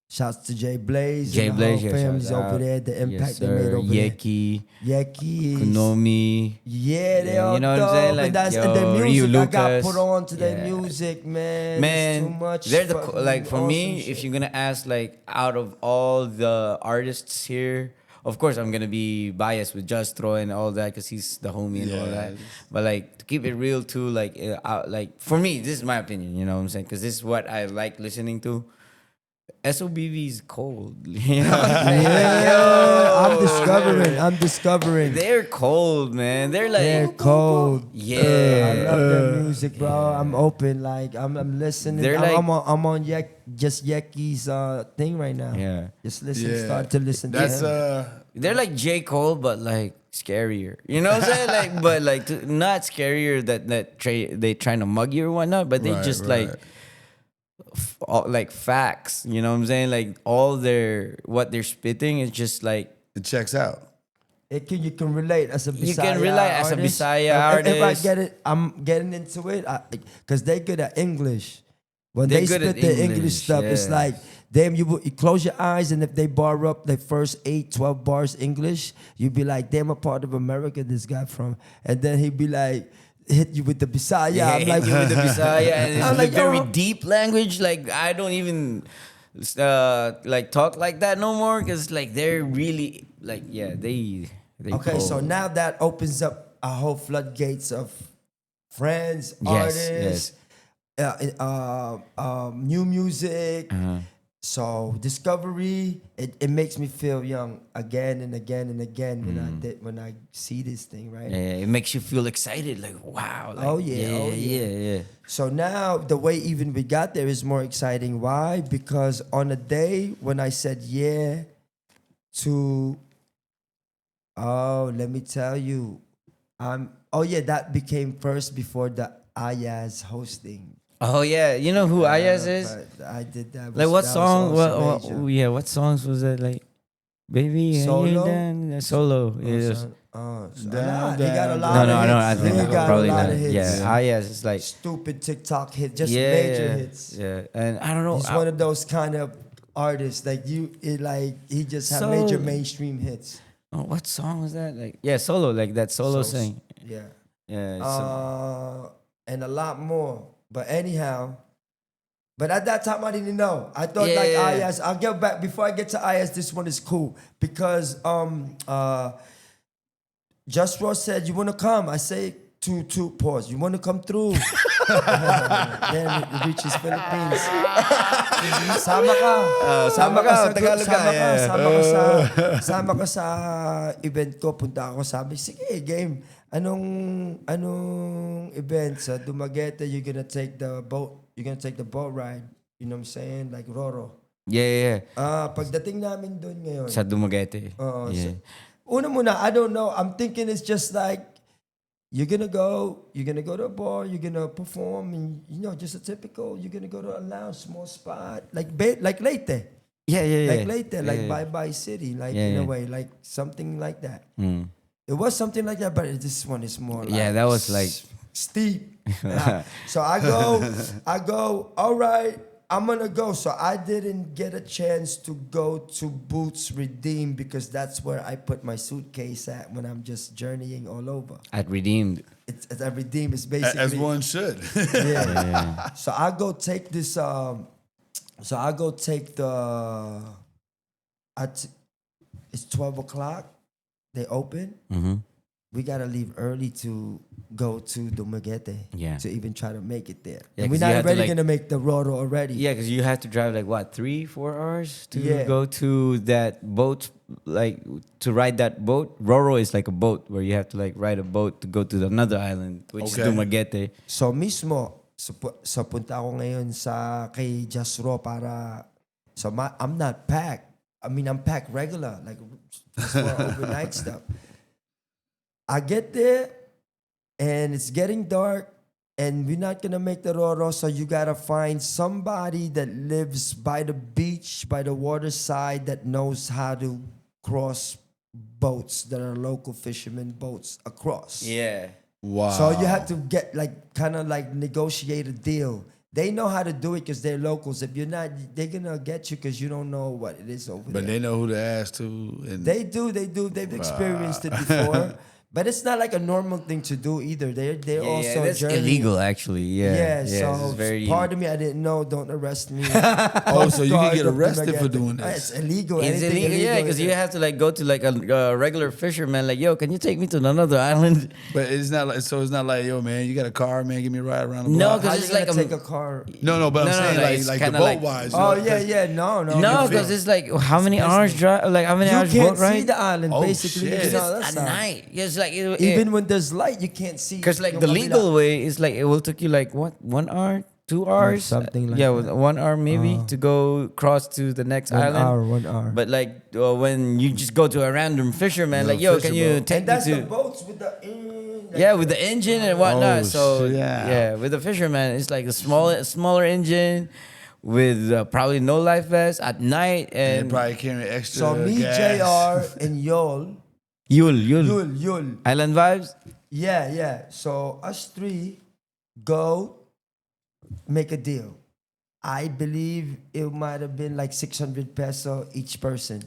Shouts to Jay Blaze. Jay Blaze, and the whole families over there. The impact they made over Yeki, there. Yeki. Kunomi. Yeah, they all you know what I'm saying? Like, and their music, Ryu I got Lucas. put on to their music, man. It's too much. They're fucking for me, awesome if shit. you're gonna ask like out of all the artists here, of course I'm gonna be biased with Justraw and all that because he's the homie and all that. But like to keep it real too, like for me, this is my opinion. You know what I'm saying? Because this is what I like listening to. SOBV is cold. I'm discovering. They're cold, man. They're like They're cold. I yeah. love their music, bro. I'm open. Like I'm listening. They're I'm on just Yeki's thing right now. Yeah. Just listen. Yeah. Start to listen. That's to him. They're like J. Cole, but like scarier. You know what I'm saying? Like, but like not scarier that they trying to mug you or whatnot, but they Right, just right. like like facts. You know what I'm saying? Like all what they're spitting is just like It checks out. You can relate as a Bisaya you can relate as a artist. Bisaya If I artist. get it, I'm getting into it because they're good at English. When They're they good spit at the English, English stuff, it's yeah. like, damn, you close your eyes, and if they bar up the first 8, 12 bars English, you'd be like, damn, what part of America this guy from? And then he'd be like, hit you with the Bisaya. Yeah, I'm like, hit you with the Bisaya, and it's I'm like like, very yo. deep language. Like I don't even like talk like that no more because like they're really like they okay, cold. so now that opens up a whole floodgates of friends, Yes, artists, new music. So discovery, it makes me feel young again and again and again when I see this thing, right? Yeah, it makes you feel excited, like wow. Like, Oh, yeah. yeah. So now the way even we got there is more exciting. Why? Because on a day when I said yeah to, let me tell you, that became first before the Ayaz hosting. Oh yeah, you know who Ayaz is? But I did that. Like what that was song? also major. What songs was that? Like, baby, Solo? are you done? Solo. Yes. He got a lot No, of no, hits. I don't. I think He got probably a lot not. of hits. Yeah, Ayaz is like Stupid TikTok hit, just major hits. Yeah, and I don't know. He's one of those kind of artists he just had So- major mainstream hits. What song was that? Like solo, like that solo thing. Yeah. Yeah. And a lot more. But anyhow, but at that time I didn't know. I thought Yeah. Ayaz. I'll get back before I get to Ayaz. This one is cool because Justraw said, "You want to come?" I say, "To pause. You want to come through?" Then it reaches Philippines. Sama ka. Sama ka, sa Tagalog ka, yeah. Sama ka sa event ko. Punta ako. Sabi, sige, game. Anong event sa Dumaguete? You're gonna take the boat ride. You know what I'm saying? Like Roro. Yeah. Pagdating namin doon ngayon. Sa Dumaguete. So, una muna, I don't know. I'm thinking it's just like you're gonna go to a bar, you're gonna perform, and just a typical. You're gonna go to a lounge, small spot, like Leyte. Yeah. Like Leyte, like Bye Bye City, like in a way, like something like that. It was something like that, but this one is more like Yeah, that was like steep. So I go, all right, I'm gonna go. So I didn't get a chance to go to Boots Redeem because that's where I put my suitcase at when I'm just journeying all over. at Redeemed. It's at Redeem is basically As one should. yeah. So I go take this. It's 12 o'clock. They open. We gotta leave early to go to Dumaguete. Yeah. To even try to make it there. Yeah, And 'cause we're you not have to, already like- gonna make the Roro already. Yeah, because you have to drive like what 3-4 hours to Yeah. go to that boat, like to ride that boat. Roro is like a boat where you have to like ride a boat to go to another island, which is Okay. Dumaguete. So mismo, so punta ako ngayon kay Justraw para, I'm not packed. I mean, I'm packed regular, like just for overnight stuff. I get there, and it's getting dark, and we're not gonna make the Roro, so you gotta find somebody that lives by the beach, by the waterside, that knows how to cross boats that are local fishermen boats across. Yeah. Wow. So you have to get kind of negotiate a deal. They know how to do it because they're locals. If you're not, they're gonna get you because you don't know what it is over But there. they know who to ask to. And They do. They've experienced it before. But it's not like a normal thing to do either. They're also that's journeying. illegal actually. Yeah, So it's very part of me I didn't know. Don't arrest me. Oh, so you can get Guard of arrested for Dumaguete. doing It's this. illegal. It's Anything illegal, yeah, because you have to like go to like a regular fisherman, like, yo, can you take me to another island? But it's not like so. It's not like, yo, man, you got a car, man, give me a ride around the No, block. because How it's you gonna like take a car? No, but I'm No, no, saying no, like it's like the kinda boat like- wise. Oh you know, yeah, no. no, because it's like how many hours drive? Like how many You hours can't boat ride? see the island Oh, basically. shit. because It's no, At that's not- night, yeah, it's like Even when there's light, you can't see. because like yung the kabila. legal way is like it will take you like what 1 hour, 2 hours, something like yeah, that. 1 hour maybe to go cross to the next 1 island. hour, 1 hour. But like when you just go to a random fisherman, No, like, yo, can fisher you boat. take and me that's the to? boats with the Yeah, with the engine and whatnot. Oh, So shit. yeah, with the fisherman, it's like a smaller engine with probably no life vest at night and and probably carrying extra. So me, gas. Jr. and Yul, Yul Island vibes. yeah. So us three go make a deal. I believe it might have been like 600 peso each person.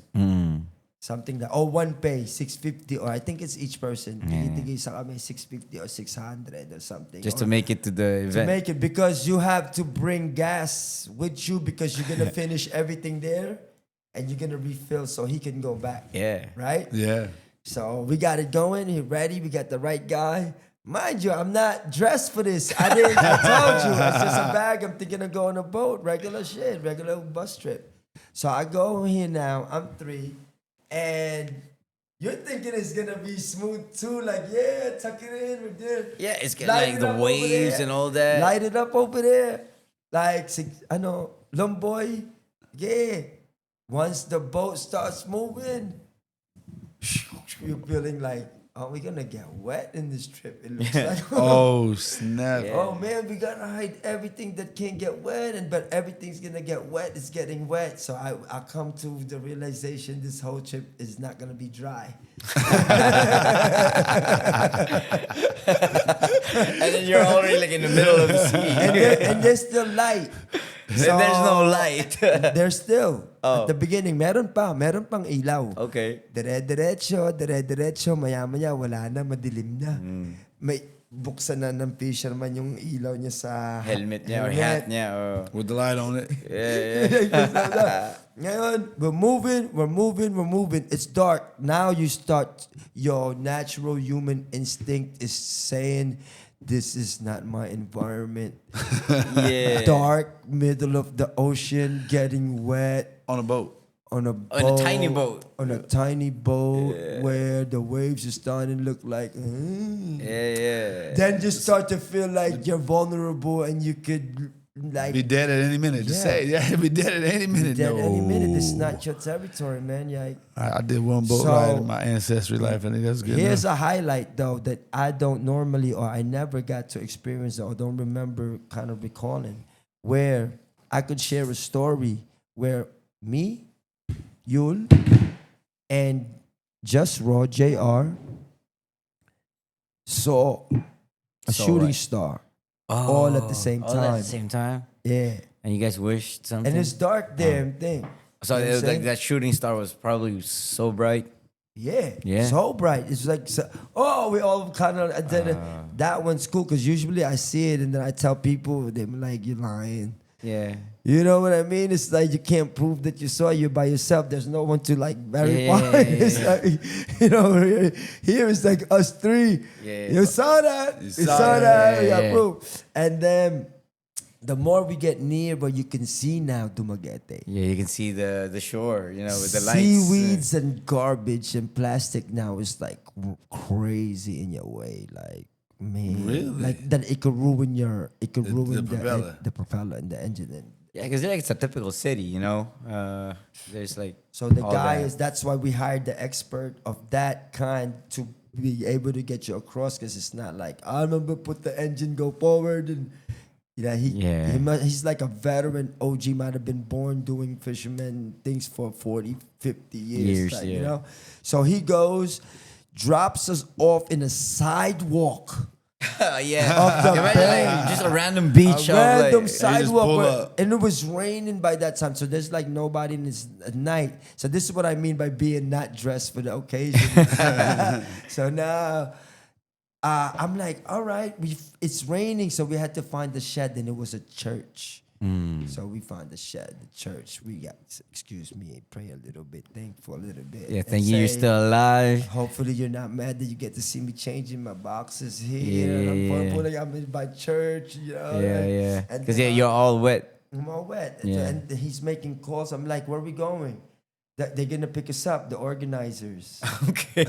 Something that, one pay, 650, or I think it's each person. Tigil-tigil sa kami, 650 or 600 or something. Just Or to make it to the to event. make it, because you have to bring gas with you because you're going to finish everything there and you're going to refill so he can go back. Yeah. Right? Yeah. So we got it going. He ready. We got the right guy. Mind you, I'm not dressed for this. I told you. It's just a bag. I'm thinking of going on a boat. Regular shit. Regular bus trip. So I go here now. I'm 3. And you're thinking it's going to be smooth too. Like, yeah, tuck it in. We're there. Yeah, it's Light like it the up over waves there. and all that. Light it up over there. Like, I know, Lumboy. Yeah. Once the boat starts moving, you're feeling like, are we gonna get wet in this trip? It looks like. Oh snap! Yeah. Oh man, we gotta hide everything that can't get wet, but everything's gonna get wet. It's getting wet, so I come to the realization this whole trip is not gonna be dry. And then you're already like in the middle of the sea. and there's still light. So, There's no light. There's still. At the beginning, meron pang ilaw. Okay. Dire-diretso, maya-maya, wala na, madilim na. May buksan na ng fisherman yung ilaw niya sa Helmet niya or hat niya. Or... With the light on it. Yeah. Ngayon, we're moving. It's dark. Now you start, your natural human instinct is saying, this is not my environment. Yeah. Dark, middle of the ocean, getting wet. On a boat. On a tiny boat. On a tiny boat where the waves are starting to look like. Yeah. Then you start to feel like you're vulnerable and you could like Be dead at any minute. Just say, be dead at any minute. dead No. any minute. It's not your territory, man. Like, I did one boat So- ride in my ancestry life. I think that's good. here's enough. a highlight though that I don't normally, or I never got to experience or don't remember kind of recalling, where I could share a story where me, Yul, and Justraw, JR, saw a Saw shooting what? star all at the same All at time. the same time. Yeah. And you guys wished something. And it's dark there and thing. so You know it what was I'm like saying? that shooting star was probably so bright. Yeah, so bright. It's like, we all kind of, and then that one's cool because usually I see it and then I tell people, they're like, you're lying. Yeah. You know what I mean? It's like you can't prove that you saw it. You're by yourself. There's no one to like verify. It's like, here it's like us 3. Yeah. You saw that. You saw that. We got proof. And then the more we get near, but you can see now Dumaguete. Yeah, you can see the shore, with the lights. Seaweeds and garbage and plastic now is like crazy in your way. Like, man, Really? like that it could ruin the propeller. the propeller and the engine. And Yeah, because it's a typical city, There's like so the all guy that. that's why we hired the expert of that kind to be able to get you across, because it's not like I remember put the engine go forward and. He's like a veteran OG, might have been born doing fisherman things for 40, 50 years. Like, yeah. So he goes, drops us off in a sidewalk Yeah. Off the Imagine, bank. like, just a random beach. A of, random like, sidewalk, pull where- up. and it was raining by that time, so there's like nobody in this at night. So this is what I mean by being not dressed for the occasion. So now I'm like, all right, it's raining, so we had to find the shed, and it was a church. So we found the shed, the church. We got, excuse me, pray a little bit, thankful a little bit. yeah, and thank you. You're say, still alive. hopefully you're not mad that you get to see me changing my boxes here. Yeah, And yeah. I'm pulling I'm in my church, you know. Yeah. And Because then you're all wet. I'm all wet. Yeah. And he's making calls. I'm like, where are we going? They're going to pick us up, the organizers. Okay.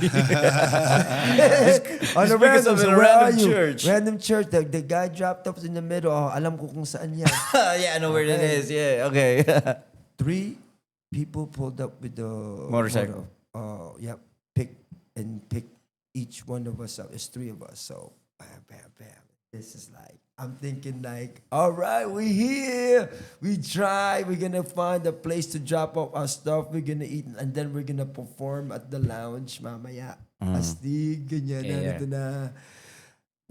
On a pick us random, up in so a where are random you? church. Random church. The guy dropped us in the middle. Oh, alam ko kung saan yan. Yeah, I know where it Okay. is. Yeah. Okay. 3 people pulled up with the Motorcycle. Yep. Pick each one of us up. It's 3 of us. So bam, bam, bam. This is like, I'm thinking like, all right, we here. We try. We're gonna find a place to drop off our stuff. We're gonna eat, and then we're gonna perform at the lounge. Mamaya, astig, ganyan, Yeah. ito na.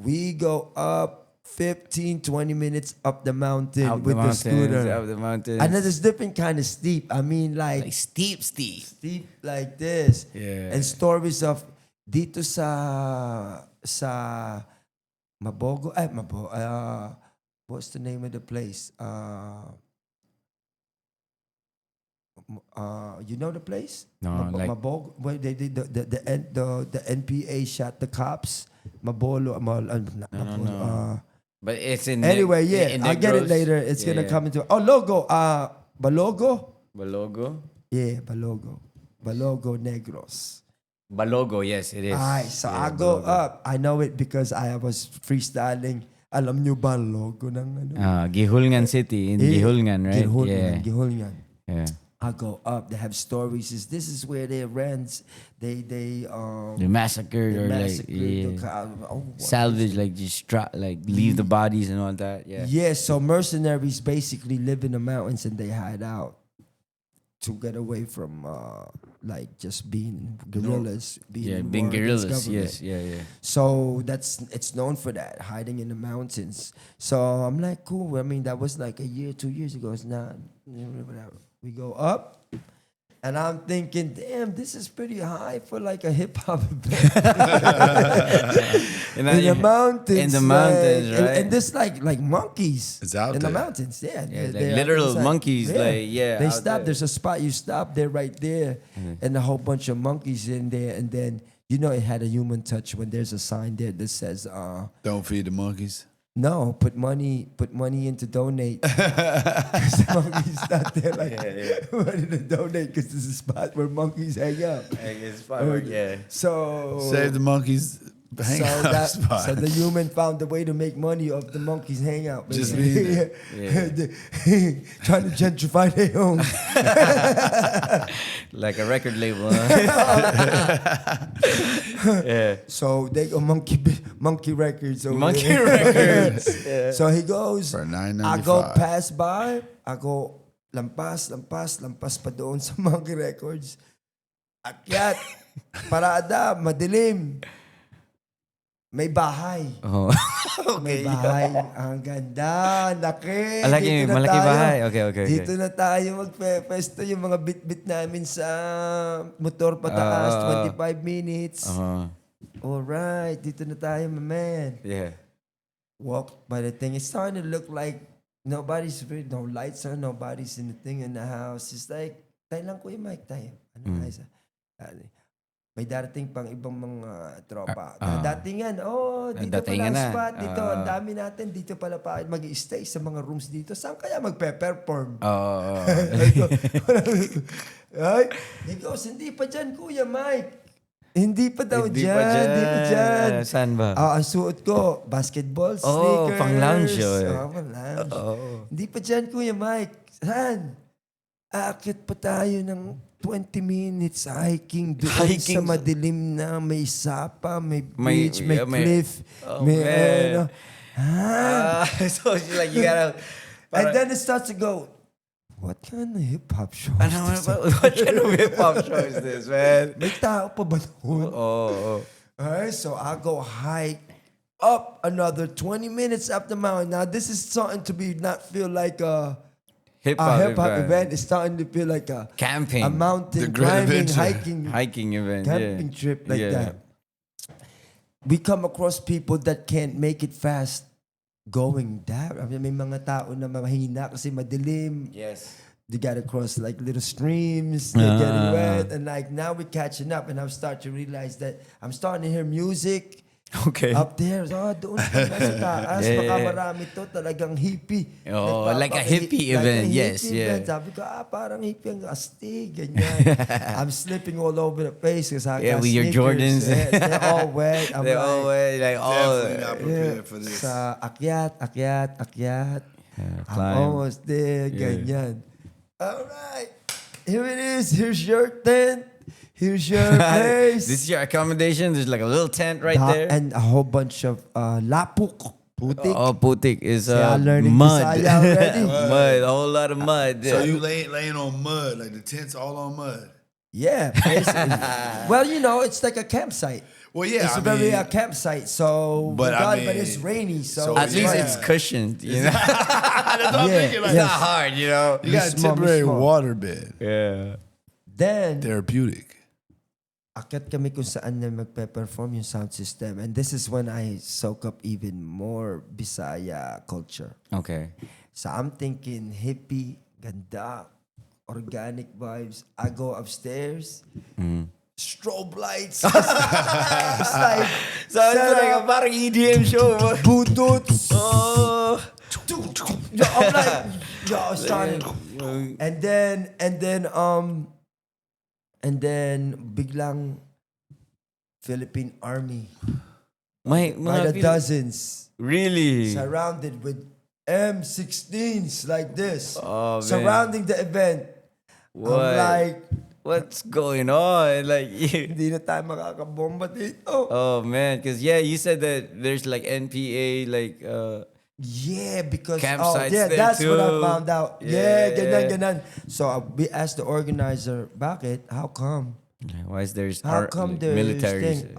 We go up 15, 20 minutes up the mountain Up with the scooter. Up the mountains. And it's different kind of steep. I mean, like steep. steep like this. Yeah. And stories of dito sa Mabogo. What's the name of the place? You know the place? No, like- Mabogo. Where they did the NPA shot the cops. Mabolo. No. But it's in. Anyway, the, yeah, in I'll get it Negros. later. It's Yeah, gonna yeah. come into Logo. Balogo. Balogo. Yeah, Balogo Negros. Balogo, yes, it is. Alright, so Yeah, I go Balogo. up. I know it because I was freestyling. Alam nyo ba logo ng ano? Gihulngan City in Eh, Gihulngan, right? Gihulngan. Yeah. I go up. They have stories. This is where they rent. They Massacred or like the cow. Oh, what? salvage, like just leave the bodies and all that. Yeah. Yeah, so mercenaries basically live in the mountains and they hide out to get away from like just being guerrillas. Being war against guerrillas. government. Yes. Yeah. So it's known for that, hiding in the mountains. So I'm like, cool. I mean, that was like a year, 2 years ago. It's not, whatever. We go up, and I'm thinking, damn, this is pretty high for like a hip hop event. In In the mountains. In the mountains, like, right? And this like monkeys. It's out in there. the mountains. Yeah. Yeah, they're like literal inside. monkeys, like, yeah, They out stop. there. There's a spot you stop there, right there, and a whole bunch of monkeys in there, and then you know it had a human touch when there's a sign there that says, Don't feed the monkeys. "No, put money in to donate." Because the monkeys stop there like money to donate because this is a spot where monkeys hang out. It's fine. Yeah. So Save the monkeys. Hang out spot. so the human found a way to make money off the monkeys hangout. Just basically. Trying to gentrify their home. Like a record label. Huh? Yeah. So they go monkey records. Over Monkey there. records. Yeah. So he goes. For I go $9.95. pass by. I go lampas pa doon sa monkey records. Akyat. Parada. Madilim. May bahay. Oh. May Okay. bahay. Ang ganda. Laki. Malaki, Dito na malaki tayo. bahay. Okay. Dito na tayo magpe-festo. Yung mga bit-bit namin sa motor pataas. 25 minutes. Alright. Dito na tayo, my man. Yeah. Walk by the thing. It's starting to look like no lights on, nobody's in the thing in the house. It's like, tayo lang Kuya Mike, tayo. May darating pang ibang mga tropa. Datingan, dito pala Datingan ang na. spot. Dito, ang dami natin. Dito pala pa mag-i-stay sa mga rooms dito. Saan kaya magpe-perform? Ay, he goes, hindi pa dyan, Kuya Mike. Hindi pa daw dyan. Saan ba? Ang suot ko, basketball, sneakers. pang lounge yun. Pang lounge. Hindi pa dyan, Kuya Mike. Saan? Aakit pa tayo ng 20 minutes hiking doon sa madilim na may sapa, may beach, may cliff, may ano. So she's like, you gotta... And then it starts to go, what kind of hip-hop show is this? What kind of hip-hop show is this, man? May tao pa ba doon? Oh. Alright, so I go hike up another 20 minutes up the mountain. Now this is starting to be not feel like a Hip hip hop hop event. It's starting to feel like Camping. a mountain The great climbing, adventure. Hiking event. camping trip like Yeah. that. We come across people that can't make it fast going down. I mean, may mga tao na mahina kasi madilim. Yes. They gotta cross like little streams. They're getting wet, and like now we're catching up. And I'm starting to realize that I'm starting to hear music. Okay. Up there, doon sa taas, Yeah, baka yeah. marami to, talagang hippie. Oh, like a hippie event, yes, yeah. Event. Sabi ko, parang hippie ang astig, ganyan. I'm slipping all over the place because I got with your sneakers. Jordans. They're all wet. I'm They're like, all way, like all. Definitely not prepared for this. sa akyat. I'm climb. almost there, ganyan. All right, here it is. Here's your tent. Here's your place. This is your accommodation. There's like a little tent right there. And a whole bunch of lapuk, putik. Oh, putik is Yeah, learning mud. Bisaya already. Mud, a whole lot of mud. So you laying on mud, like the tent's all on mud. Yeah, basically. Well, you know, it's like a campsite. Well, yeah, It's I a very mean- campsite, so But I mean- but it's rainy, so At least Yeah. it's cushioned, you know. That's what I'm Yeah, thinking. Like, It's yes. not hard, you know. you got a Small, temporary small. water bed. Yeah. then Therapeutic. akyat kami kung saan na magpe-perform yung sound system, and this is when I soak up even more Bisaya culture. Okay. So I'm thinking hippie, ganda, organic vibes. I go upstairs, strobe lights. It's like So it's like a parang EDM show. Budots. Oh. Yo, I'm like, yo, I was starting. And then biglang Philippine Army My by the dozens, Really? surrounded with M16s like this, Oh, man. surrounding the event. What? I'm like, What's going on? Like, hindi na tayo makakabomba dito. oh man, because you said that there's like NPA, like, Yeah, because Campsites yeah, there that's what I too. found out. Yeah. Yeah, ganun. So we asked the organizer, bakit? How come? why is there's How come there's military? thing?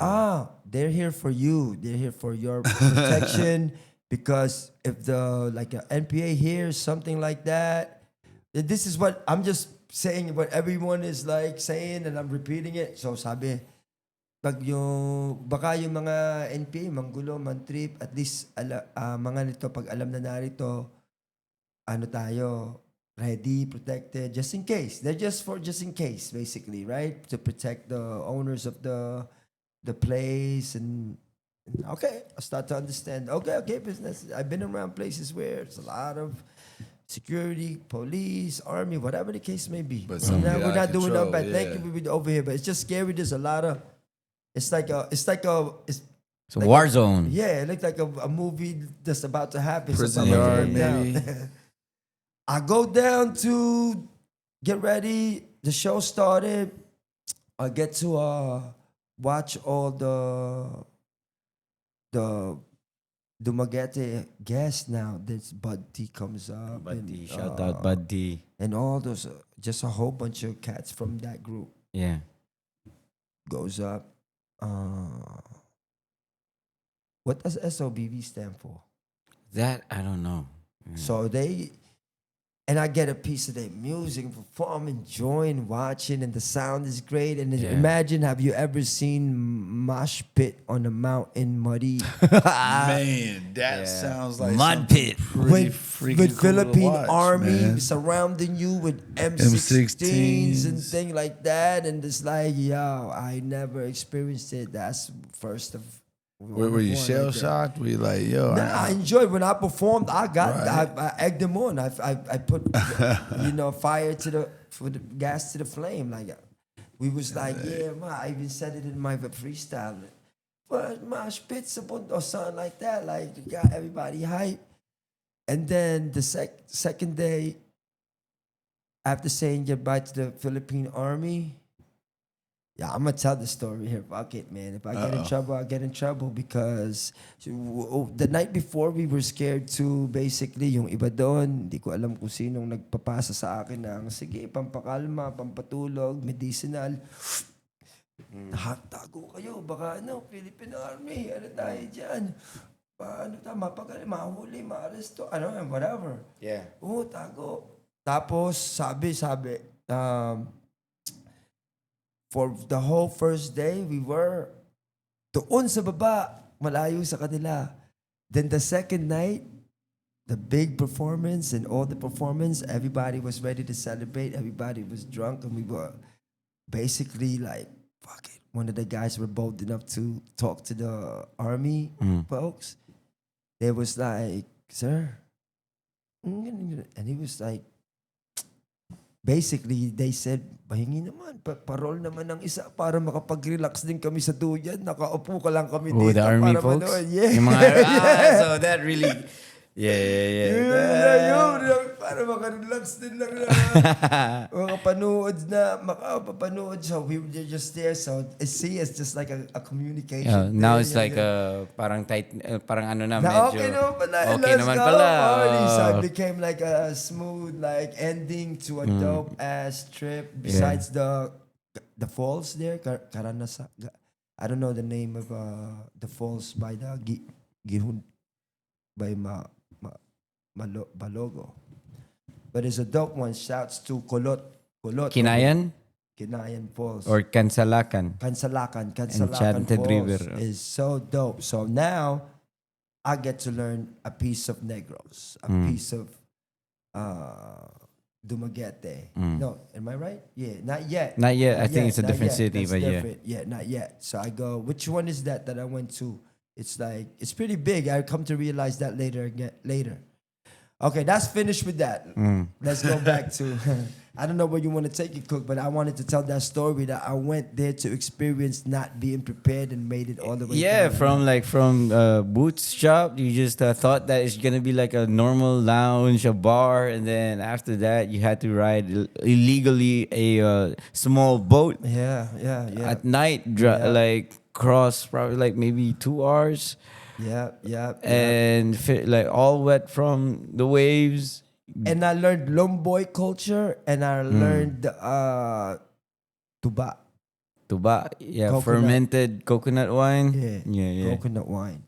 They're here for you. They're here for your protection. Because if the like a NPA hears something like that, this is what I'm just saying. What everyone is like saying, and I'm repeating it. So sabi, baka yung mga NPA manggulo, mantrip, at least mga nito pag alam na narito, ano tayo, ready, protected, just in case. They're just in case, basically, right? To protect the owners of the place and okay, I start to understand. Okay, business. I've been around places where it's a lot of security, police, army, whatever the case may be. But some get we're out not of doing that control, bad. Thank yeah. you, we're over here, but it's just scary. There's a lot of. It's like a. It's a war zone. Yeah, it looked like a movie that's about to happen. Prison So I'm yard, going down. maybe. I go down to get ready. The show started. I get to watch all the Dumaguete guests now. This Bud T comes up. Buddy, and, shout out Buddy. And all those, just a whole bunch of cats from that group Yeah. goes up. What does SOBV stand for? That I don't know. So and I get a piece of their music, perform, enjoying, watching, and the sound is great. And Yeah. imagine, have you ever seen mosh pit on a mountain, muddy, Man, that sounds like Mud something pit. pretty freaking with cool Philippine to watch, Army man. surrounding you with M16s and M16s. things like that? And it's like, yo, I never experienced it. That's first of. Were you shell shocked? Were you like, yo? Nah, I enjoyed when I performed. I Right. egged them on. I put fire to the gas to the flame. Like we was like, yeah, ma. I even said it in my freestyle. But my spits or something like that. Like you got everybody hype. And then the second day, after saying goodbye to the Philippine Army. Yeah, I'm gonna tell the story here. Fuck it, man. If I get in trouble, I get in trouble because the night before we were scared to basically yung iba doon, hindi ko alam kung sinong nagpapasa sa akin ng sige, pampakalma, pampatulog, medicinal. Tago kayo, baka Philippine Army, ano tayo dyan? ano tama, pag mahuli, maaresto, whatever. Yeah. Tago. Tapos, sabi, for the whole first day, we were doon sa baba, malayo sa kanila. Then the second night, the big performance and all the performance, everybody was ready to celebrate. Everybody was drunk, and we were basically like, fuck it. One of the guys were bold enough to talk to the army folks. They was like, sir, and he was like, basically, they said, pahingi naman, parol naman ng isa para makapag-relax din kami sa duyan. Nakaupo ka lang kami dito. The army para folks? manood. Yeah. Yung mga, so that really, Yun, para makarelax din lang na makapanood na, makapapanood. So we were just there. So see, it's just like a communication. now it's like parang tight, parang ano na, medyo. Okay naman pala. Okay Let's naman go, pala. party. So it became like a smooth like ending to a dope ass trip. Besides the falls there, Karanasa. I don't know the name of the falls by the Gihun by Balogo. But it's a dope one. Shouts to Kulot. Kinayan? Kinayan Falls. Or Kansalakan? Kansalakan Enchanted Falls River. is so dope. So now I get to learn a piece of Negros, a piece of Dumaguete. No, am I right? Yeah, not yet. Not yet. I think it's a not different yet. city, That's but different. Yeah, not yet. So I go, which one is that I went to? It's like, it's pretty big. I come to realize that later. Okay, that's finished with that. Let's go back to, I don't know where you want to take it, Cook, but I wanted to tell that story that I went there to experience not being prepared and made it all the way down. from Boots shop, you just thought that it's gonna be like a normal lounge, a bar, and then after that you had to ride illegally a small boat Yeah. at night, like cross probably like maybe 2 hours. Yeah. And like all wet from the waves. And I learned Lomboy culture, and I learned tuba. Coconut. Fermented coconut wine. Yeah. Coconut wine.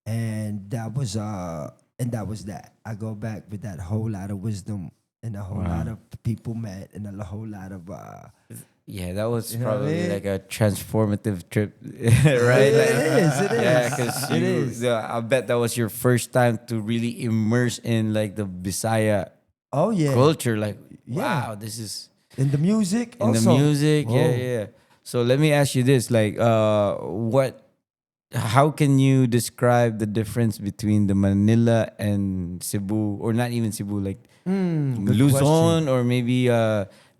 And that was that. I go back with that whole lot of wisdom and a whole lot of people met and a whole lot of that was you know what I probably mean? like a transformative trip, right? It is. Yeah, because I bet that was your first time to really immerse in like the Bisaya culture. Like, wow, this is in the music. in also. the music. Oh. Yeah. So let me ask you this: like, how can you describe the difference between the Manila and Cebu, or not even Cebu, like Good Luzon, or maybe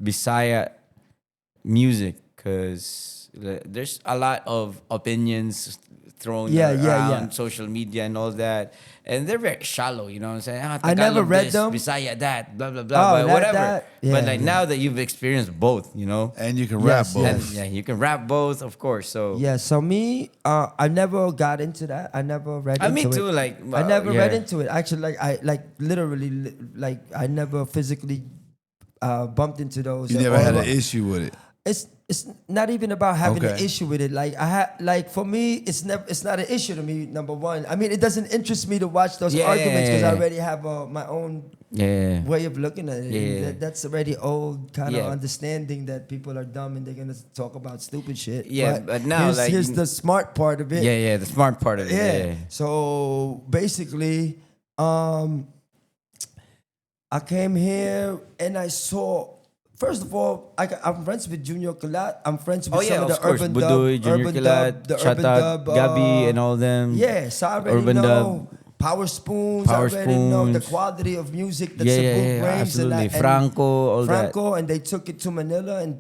Bisaya music? Because there's a lot of opinions thrown around social media and all that, and they're very shallow, you know what I'm saying? I never read this, them. Bisaya that, blah blah blah, but whatever. But like now that you've experienced both, you know, And you can rap both. and you can rap both, of course. So So me, I never got into that. I never read into it. me too. Like I never read into it. Actually, literally, I never physically bumped into those. You never had an issue with it. It's not even about having an Okay. issue with it. For me, it's not an issue to me. Number one, I mean, it doesn't interest me to watch those arguments because I already have my own way of looking at it. And that's already old kind of understanding that people are dumb and they're gonna talk about stupid shit. But now here's the smart part of it. the smart part of it. Yeah. So basically, I came here and I saw. First of all, I'm friends with Junior Kilat. I'm friends with some of the course. urban Budoy, dub, Junior urban Kilat, dub, the shout urban out dub. Gabi and all them. Yeah, so I already Urban know dub. Power Spoons. Power I already know the Spoons. quality of music that Yeah, Cebu brings. absolutely. And Franco, all that. Franco, and they took it to Manila and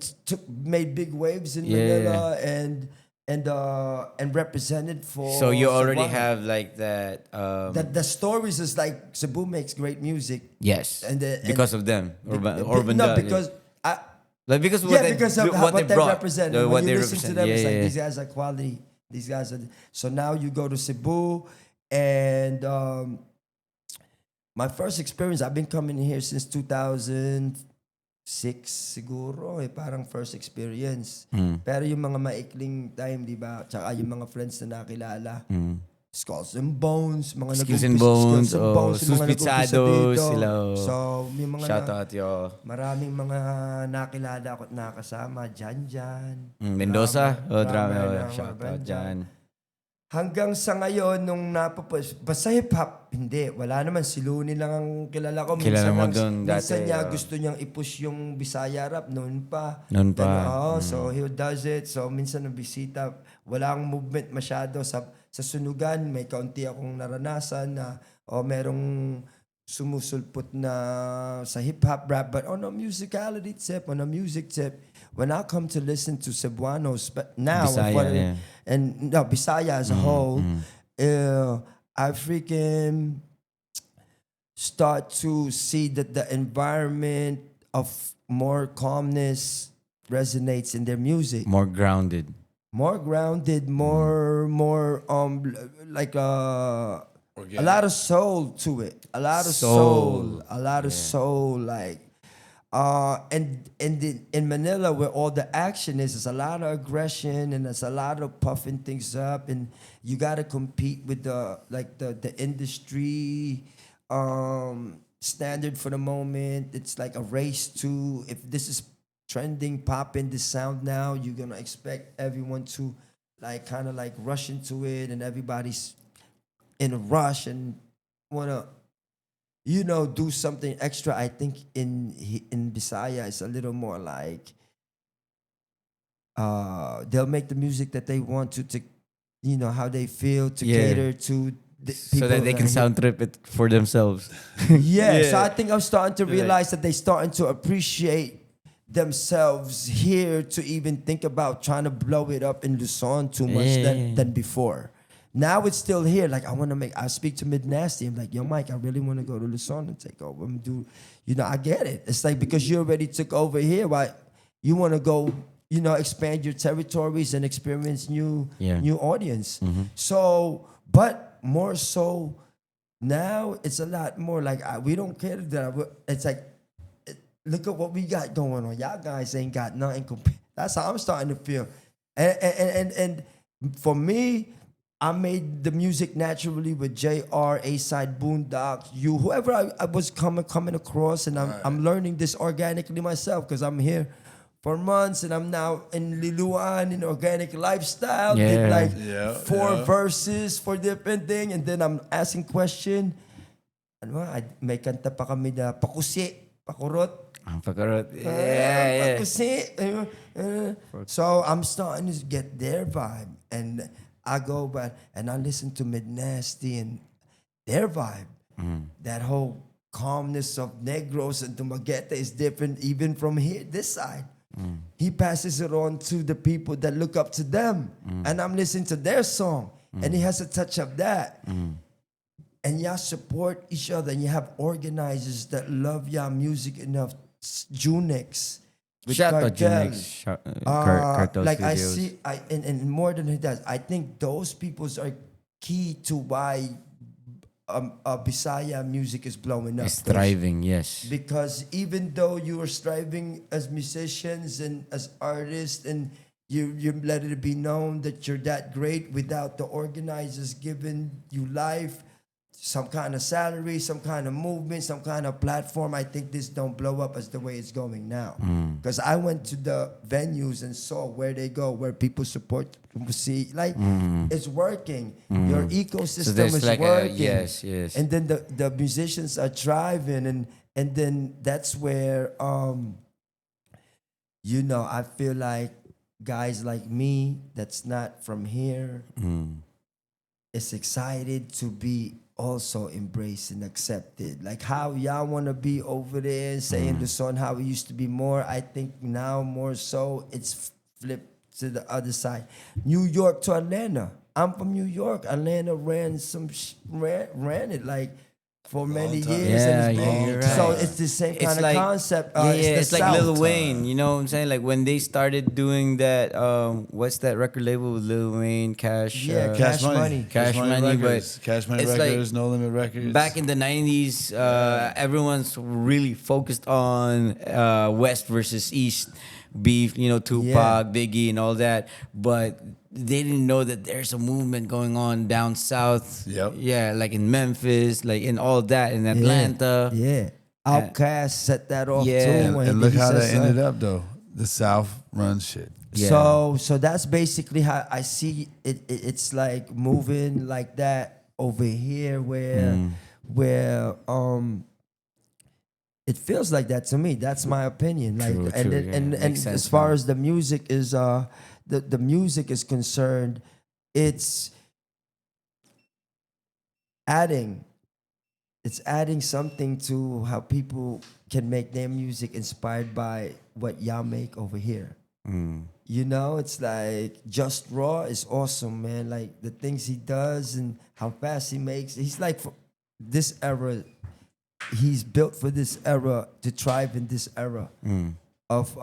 made big waves in Manila and represented for. So you already Cebu. have like that. The stories is like Cebu makes great music. Yes, because of them. Urban No, dub. because because of because of what they brought, represent. what When they you listen to represent. them, it's Yeah. like these guys are quality. These guys are. So now you go to Cebu, and my first experience. I've been coming here since 2006 siguro. Parang first experience. Pero yung mga maikling time, di ba? Tsaka yung mga friends na nakilala. Skulls and Bones, mga Skills and nag-umpisa- Bones, oh, yung mga nag-umpisa Suspitsados, dito. sila, oh. So, may mga Shout out, yo. maraming mga nakilala ako at nakasama. Jan. Mendoza, drummer drama, ng shout out band dyan. Hanggang sa ngayon, nung basta hip-hop, hindi. Wala naman, si Looney lang ang kilala ko. Kilala mo lang- dun minsan dati, niya oh. gusto niyang i-push yung Bisaya rap noon pa. Noon pa. So he does it. So minsan nabisita, walang movement masyado sa sunugan. May kaunti akong naranasan na merong sumusulpot na sa hip-hop rap. But on a musicality tip, on a music tip, when I come to listen to Cebuanos, but now, Bisaya, yeah. and no, Bisaya as a whole, I freaking start to see that the environment of more calmness resonates in their music. More grounded. More grounded, more like a lot of soul to it. A lot of soul. A lot of soul, like. And in Manila, where all the action is, there's a lot of aggression and there's a lot of puffing things up, and you gotta compete with the industry standard for the moment. It's like a race to, if this is trending, popping this sound now, you're gonna expect everyone to kind of rush into it, and everybody's in a rush and wanna do something extra. I think in Bisaya it's a little more like they'll make the music that they want to how they feel, to cater to the people So that they can sound trip it for themselves. So I think I'm starting to realize that they're starting to appreciate themselves here, to even think about trying to blow it up in Luzon too much than before. Now it's still here. Like, I speak to Mid Nasty. I'm like, yo, Mike, I really want to go to Luzon and take over and do, I get it. It's like, because you already took over here, why you want to go, expand your territories and experience new audience. So, but more so now it's a lot more like, we don't care that. It's like, look at what we got going on. Y'all guys ain't got nothing. That's how I'm starting to feel. And for me, I made the music naturally with JR, Aside Boondocks, whoever I was coming across, and I'm learning this organically myself, because I'm here for months and I'm now in Liluan in organic lifestyle. Did four verses for different thing, and then I'm asking question. May kanta pa kami na pakusi, pakurot. Pakusi. So I'm starting to get their vibe, and I go back and I listen to Mid Nasty and their vibe. That whole calmness of Negros and Dumaguete is different even from here, this side. He passes it on to the people that look up to them. And I'm listening to their song. And he has a touch of that. And y'all support each other, and you have organizers that love y'all music enough. Junix. With Shout out Cartel. Junix. Cartel Like I Studios. see, and more than that, I think those peoples are key to why Bisaya music is blowing up. It's thriving, yes. Because even though you are striving as musicians and as artists, and you let it be known that you're that great, without the organizers giving you life, some kind of salary, some kind of movement, some kind of platform, I think this don't blow up as the way it's going now. Because I went to the venues and saw where they go, where people support, see, like it's working. Your ecosystem is working. Yes. And then the musicians are thriving, and then that's where I feel like guys like me that's not from here is excited to be also embraced and accepted. Like how y'all want to be over there and saying the song how it used to be more, I think now more so it's flipped to the other side. New York to Atlanta. I'm from New York. Atlanta ran it like for many years. And you're so right. it's the same It's kind of like- concept. It's like Lil South. Wayne, you know what I'm saying? Like when they started doing that, what's that record label with Lil Wayne, Cash? Yeah, Cash Money. Cash Money, Records. Cash Money it's Records, like No Limit Records. Back in the 90s, everyone's really focused on West versus East beef, Tupac, Biggie, and all that. But they didn't know that there's a movement going on down south. Yep. Yeah, like in Memphis, like in all that, in Atlanta. Yeah. Outcast set that off Yeah. too. And look how that ended up, though. The South runs shit. Yeah. So that's basically how I see it. It's like moving like that over here, where it feels like that to me. That's my opinion. Like, True, and true, it- yeah. and Makes sense, as far man. as the music is, the music is concerned, it's adding. It's adding something to how people can make their music inspired by what y'all make over here. You know, it's like Justraw is awesome, man. Like the things he does and how fast he makes. He's like for this era. He's built for this era to thrive in this era of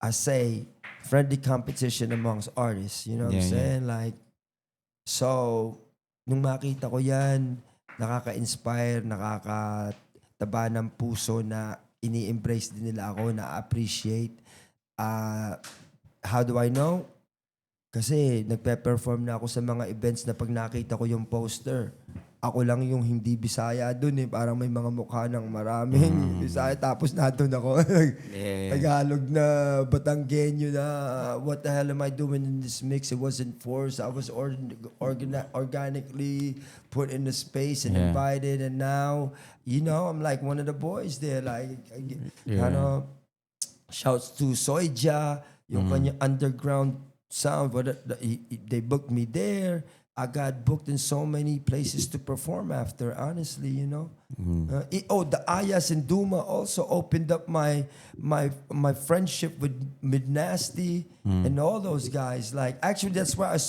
I say friendly competition amongst artists. You know what I'm Yeah, yeah. saying? Like, so nung makita ko yan, nakaka-inspire, nakakataba ng puso na ini-embrace din nila ako, na-appreciate. How do I know? Kasi nagpe-perform na ako sa mga events na pag nakita ko yung poster, ako lang yung hindi Bisaya dun eh. Parang may mga mukha ng maraming Bisaya. Tapos nandun ako. Yeah. Tagalog na, Batanggenyo na. What the hell am I doing in this mix? It wasn't forced. I was organically put in the space and Yeah. invited. And now, you know, I'm like one of the boys there. Like, Yeah. ano, shouts to Soyja, yung kanya underground sound. They booked me there. I got booked in so many places to perform after, honestly, you know. The Ayas in Duma also opened up my friendship with Nasty and all those guys. Like, actually, that's where I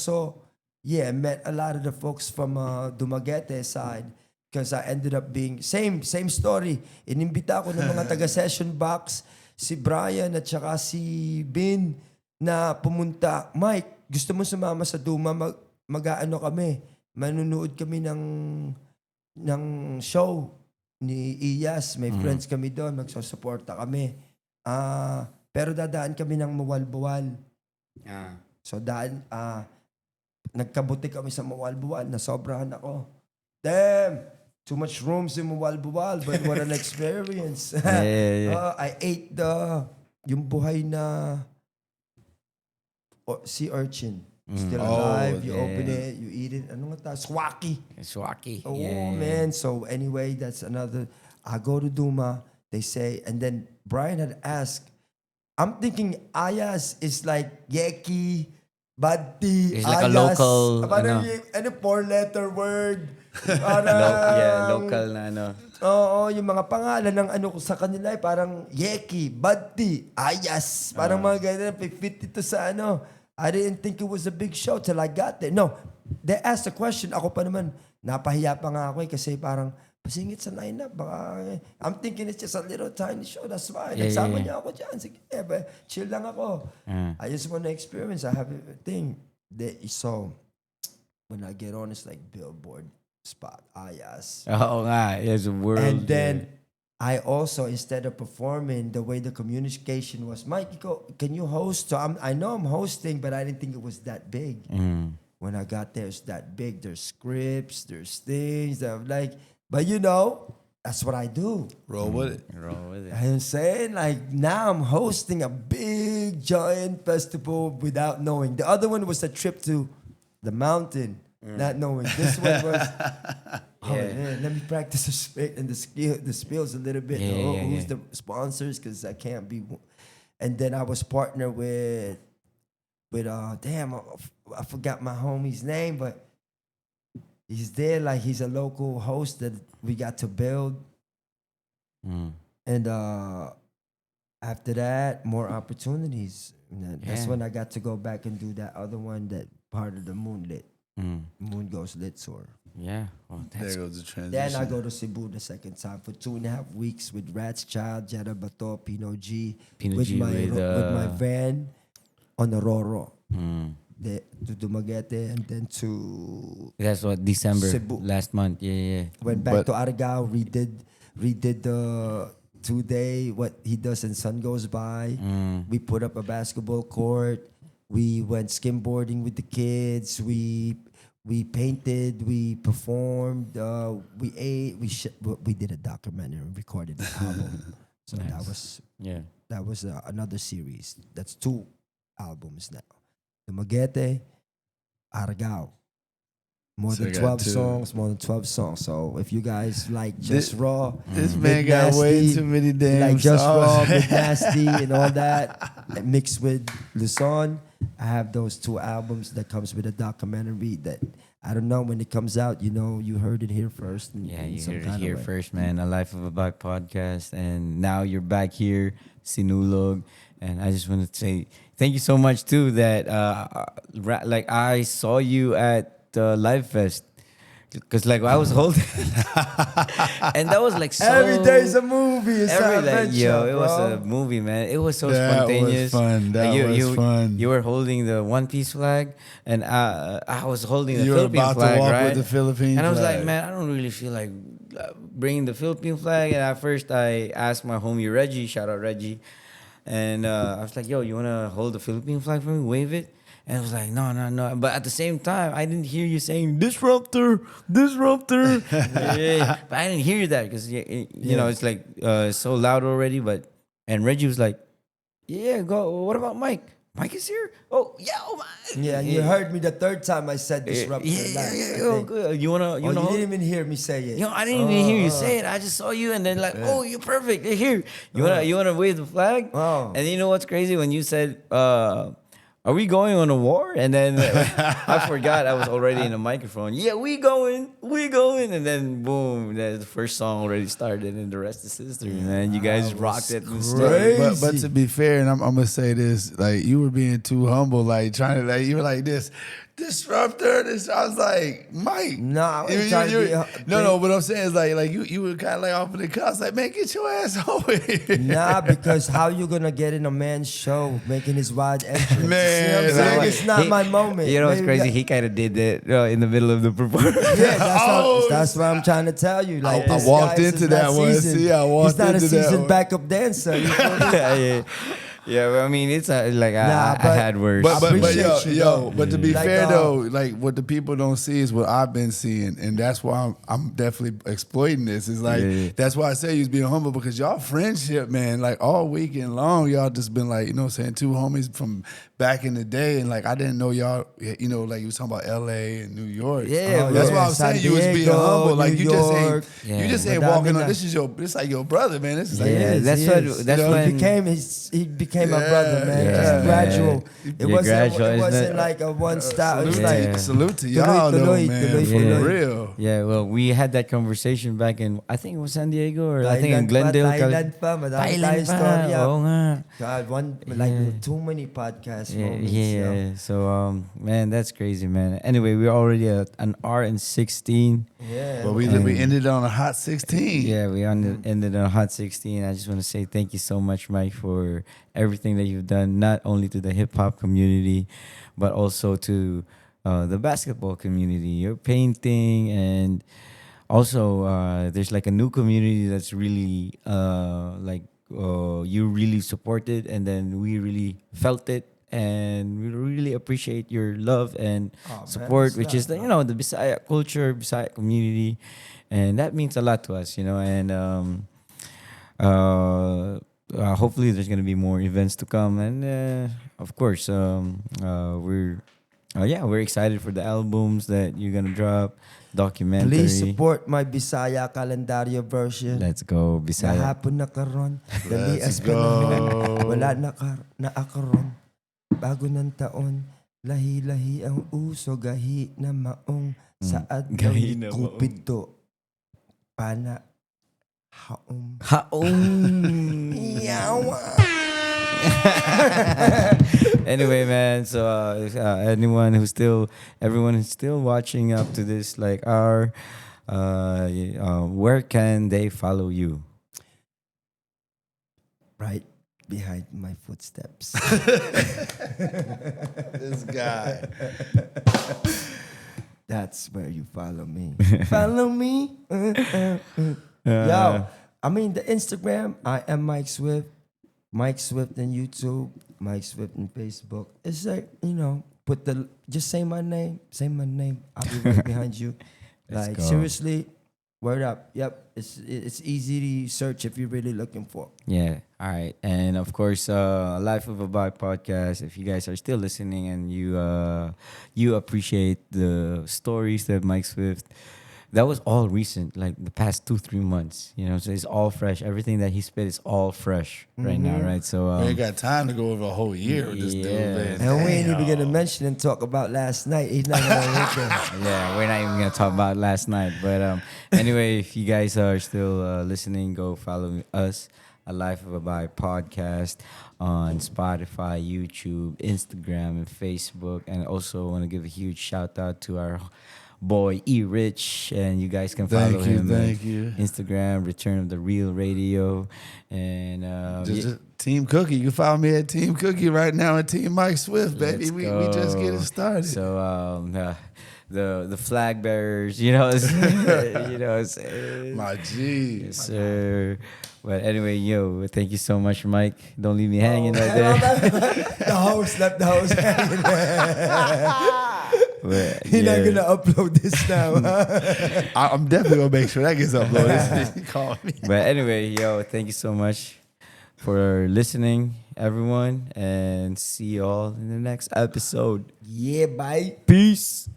met a lot of the folks from Dumaguete side. Because I ended up being, same story. Inimbita ko ng mga taga-session box, si Brian at saka si Bin, na pumunta. Mike, gusto mo sumama sa Duma? Mag-aano kami, manunood kami ng show ni Iyas. May friends kami doon, magsusuporta kami. Pero dadaan kami ng Mawal-Buwal. So nagkabuti kami sa Mawal-Buwal, nasobrahan ako. Damn! Too much rooms in Mawal-Buwal, but what an experience. Yeah. I ate yung buhay na sea urchin. Still alive, you open it, you eat it. Ano nga ta? Swaki. Swaki. Oh, Yeah. man. So anyway, that's another. I go to Duma, they say, and then Brian had asked, I'm thinking Ayas is like Yeki, Bati, It's Ayas. like a local, Parang ano. ano, four-letter word. Parang, Local na ano. Oo, yung mga pangalan ng ano sa kanila ay parang Yeki, Bati, Ayas. Parang mga ganyan, fit ito sa ano. I didn't think it was a big show till I got there. No, they asked a question. Ako pa naman, napahiya pa nga ako kasi parang, pasingit sa lineup. Baka, I'm thinking it's just a little tiny show. That's fine. Nagsama niya ako dyan. Sige, but chill lang ako. I just want to experience. I have a thing. So, when I get on, it's like billboard spot. Yes. Oo nga. It's a world. And then, I also, instead of performing, the way the communication was, Mike, can you host? So I know I'm hosting, but I didn't think it was that big. When I got there, it's that big. There's scripts, there's things that I'm like, but you know, that's what I do. Roll with it. Roll with it. I'm saying, like, now I'm hosting a big, giant festival without knowing. The other one was a trip to the mountain, not knowing. This one was, man, let me practice the spills a little bit. Who's the sponsors? Because I can't be. And then I was partnered with damn, I forgot my homie's name, but he's there. Like, he's a local host that we got to build. And after that, more opportunities. That's when I got to go back and do that other one, that part of the Moonlit. Moon Goes Lit tour. Yeah. Well, that's There goes the transition. Then I go to Cebu the second time for 2.5 weeks with Rat's Child, Jada Bato, Pino G, with my van on the Roro. To Dumaguete and then to That's what, December Cebu. last month. Yeah. Went back to Argao, redid the 2-day what he does in Sun Goes By. We put up a basketball court. We went skimboarding with the kids. We painted. We performed. We ate. We did a documentary and recorded an album. So Yeah. that was another series. That's 2 albums now. Dumaguete, Argao. More So than you got 12 two. songs, more than 12 songs. So if you guys like Just Raw, This Big man got way Nasty, too many you damn like Just Raw, songs. Big Nasty, and all that, mixed with Luzon, I have those 2 albums that comes with a documentary that, I don't know, when it comes out, you heard it here first. Yeah, in you some heard it kind of here way. first, man. A Life of a Bike podcast. And now you're back here, Sinulog. And I just want to say thank you so much, too, that like I saw you at the Live Fest. Because like I was holding, and that was like so. Every day's a movie. It's an Like, adventure, yo, it bro. was a movie, man. It was so That was spontaneous. fun. That Like, was fun. You were holding the One Piece flag, and I was holding the You were Philippine about flag, to walk right? with the Philippine and I was like, flag. man, I don't really feel like bringing the Philippine flag. And at first, I asked my homie Reggie, shout out Reggie, and I was like, yo, you wanna hold the Philippine flag for me? Wave it. And I was like, no. But at the same time, I didn't hear you saying disruptor. Yeah. But I didn't hear that because you know it's like so loud already. And Reggie was like, yeah, go. What about Mike? Mike is here. Oh yeah, oh my. Yeah, and you heard me the 3rd time I said disruptor. Yeah. last, I Oh, think. good. You wanna Oh, you hold? didn't even hear me say it. I didn't even hear you say it. I just saw you, and then like, oh, you're perfect. Here, you wanna wave the flag? Oh. And you know what's crazy when you said, "Are we going on a war?" And then I forgot I was already in the microphone. Yeah, we going, and then boom, the first song already started, and the rest is history, man. You guys rocked it. But to be fair, and I'm gonna say this, like you were being too humble, like trying to like you were like this disruptor. I was like, Mike. No, I wasn't trying to be no. What I'm saying is like you were kind of like off in the cut. I was like, man, get your ass over here. Nah, because how you gonna get in a man's show making his wide entrance? Man, You see what I'm saying? like, It's not my moment. You know what's Maybe crazy? He kind of did that in the middle of the performance. Yeah, Oh, that's what I'm trying to tell you. Like I this walked guy is into not that one. seasoned. See, I walked He's not a into that seasoned one. backup dancer. You feel me? Yeah. But I mean, it's like Nah, I but- had worse. But appreciate you, though. but to be Like, fair though, like what the people don't see is what I've been seeing, and that's why I'm definitely exploiting this. Is like that's why I say you's being humble because y'all friendship, man, like all weekend long, y'all just been like, you know what I'm saying, 2 homies from back in the day, and like I didn't know y'all, you know, like you was talking about LA and New York. Yeah, that's yeah. why I'm San saying you was being Diego, humble. Like New you just York. ain't you just Yeah. ain't But I walking mean, on. This is your brother, man. This is like Yeah, He is, that's he what- is. that's You know, when- he became my brother, man. Yeah, Just man. gradual. It You're wasn't gradual, it isn't wasn't it? like a one style. It was Yeah. like salute to y'all, though, tuloy, man. tuloy, For tuloy. real. Yeah, well, we had that conversation back in, I think it was San Diego or I think in Thailand Glendale. Thailand pa, madami Thailand tayong pa. storya. Oo nga. God, Yeah. too many podcast Yeah, moments. yeah. So, man, that's crazy, man. Anyway, we're already at an hour and 16. Yeah. But we ended on a hot 16. Yeah, we ended on a hot 16. I just want to say thank you so much, Mike, for everything that you've done, not only to the hip hop community, but also to the basketball community. Your painting, and also there's like a new community that's really you really supported, and then we really felt it. And we really appreciate your love and support, which is the the Bisaya culture, Bisaya community, and that means a lot to us, And hopefully, there's gonna be more events to come, and of course, we're excited for the albums that you're gonna drop, documentary. Please support my Bisaya kalendaryo version. Let's go, Bisaya. Gahapon na karon, dali as Let's panahon, wala na akaron. Bago ng taon, lahi-lahi ang uso, gahi na maong, saad gahi gahi na kupid to. Pana, haom. Haong. Yawa! Anyway, man. So everyone who's still watching up to this, like where can they follow you? Right behind my footsteps. This guy. That's where you follow me. Follow me. Yo, I mean the Instagram, I am Mike Swift. Mike Swift on YouTube, Mike Swift on Facebook. It's like, just say my name. I'll be right behind you. Let's Like, go. seriously, word up. Yep. It's easy to search if you're really looking for. Yeah. All right. And of course, Life of a Bi podcast. If you guys are still listening and you appreciate the stories that Mike Swift, that was all recent, like the past 2-3 months. So it's all fresh. Everything that he spit is all fresh right now, right? So We ain't got time to go over a whole year with this dude, Yeah. man. And we ain't even Damn. gonna mention and talk about last night. He's not gonna look at. yeah, we're not even gonna talk about last night. But anyway, if you guys are still listening, go follow us, A Life of a Bi podcast, on Spotify, YouTube, Instagram, and Facebook. And also want to give a huge shout out to our boy E Rich, and you guys can follow him Thank on you. Instagram, Return of the Real Radio, and Just Team Cookie. You can follow me at Team Cookie right now and Team Mike Swift, baby. let's We just go. getting started. So the flag bearers, it's, it's, My G. yes, sir. But anyway, thank you so much, Mike. Don't leave me hanging right there. The host left the host hanging there. But, He's not yeah. gonna upload this now. I'm definitely gonna make sure that gets uploaded. Call me. But anyway, thank you so much for listening, everyone, and see you all in the next episode. Yeah, bye. Peace.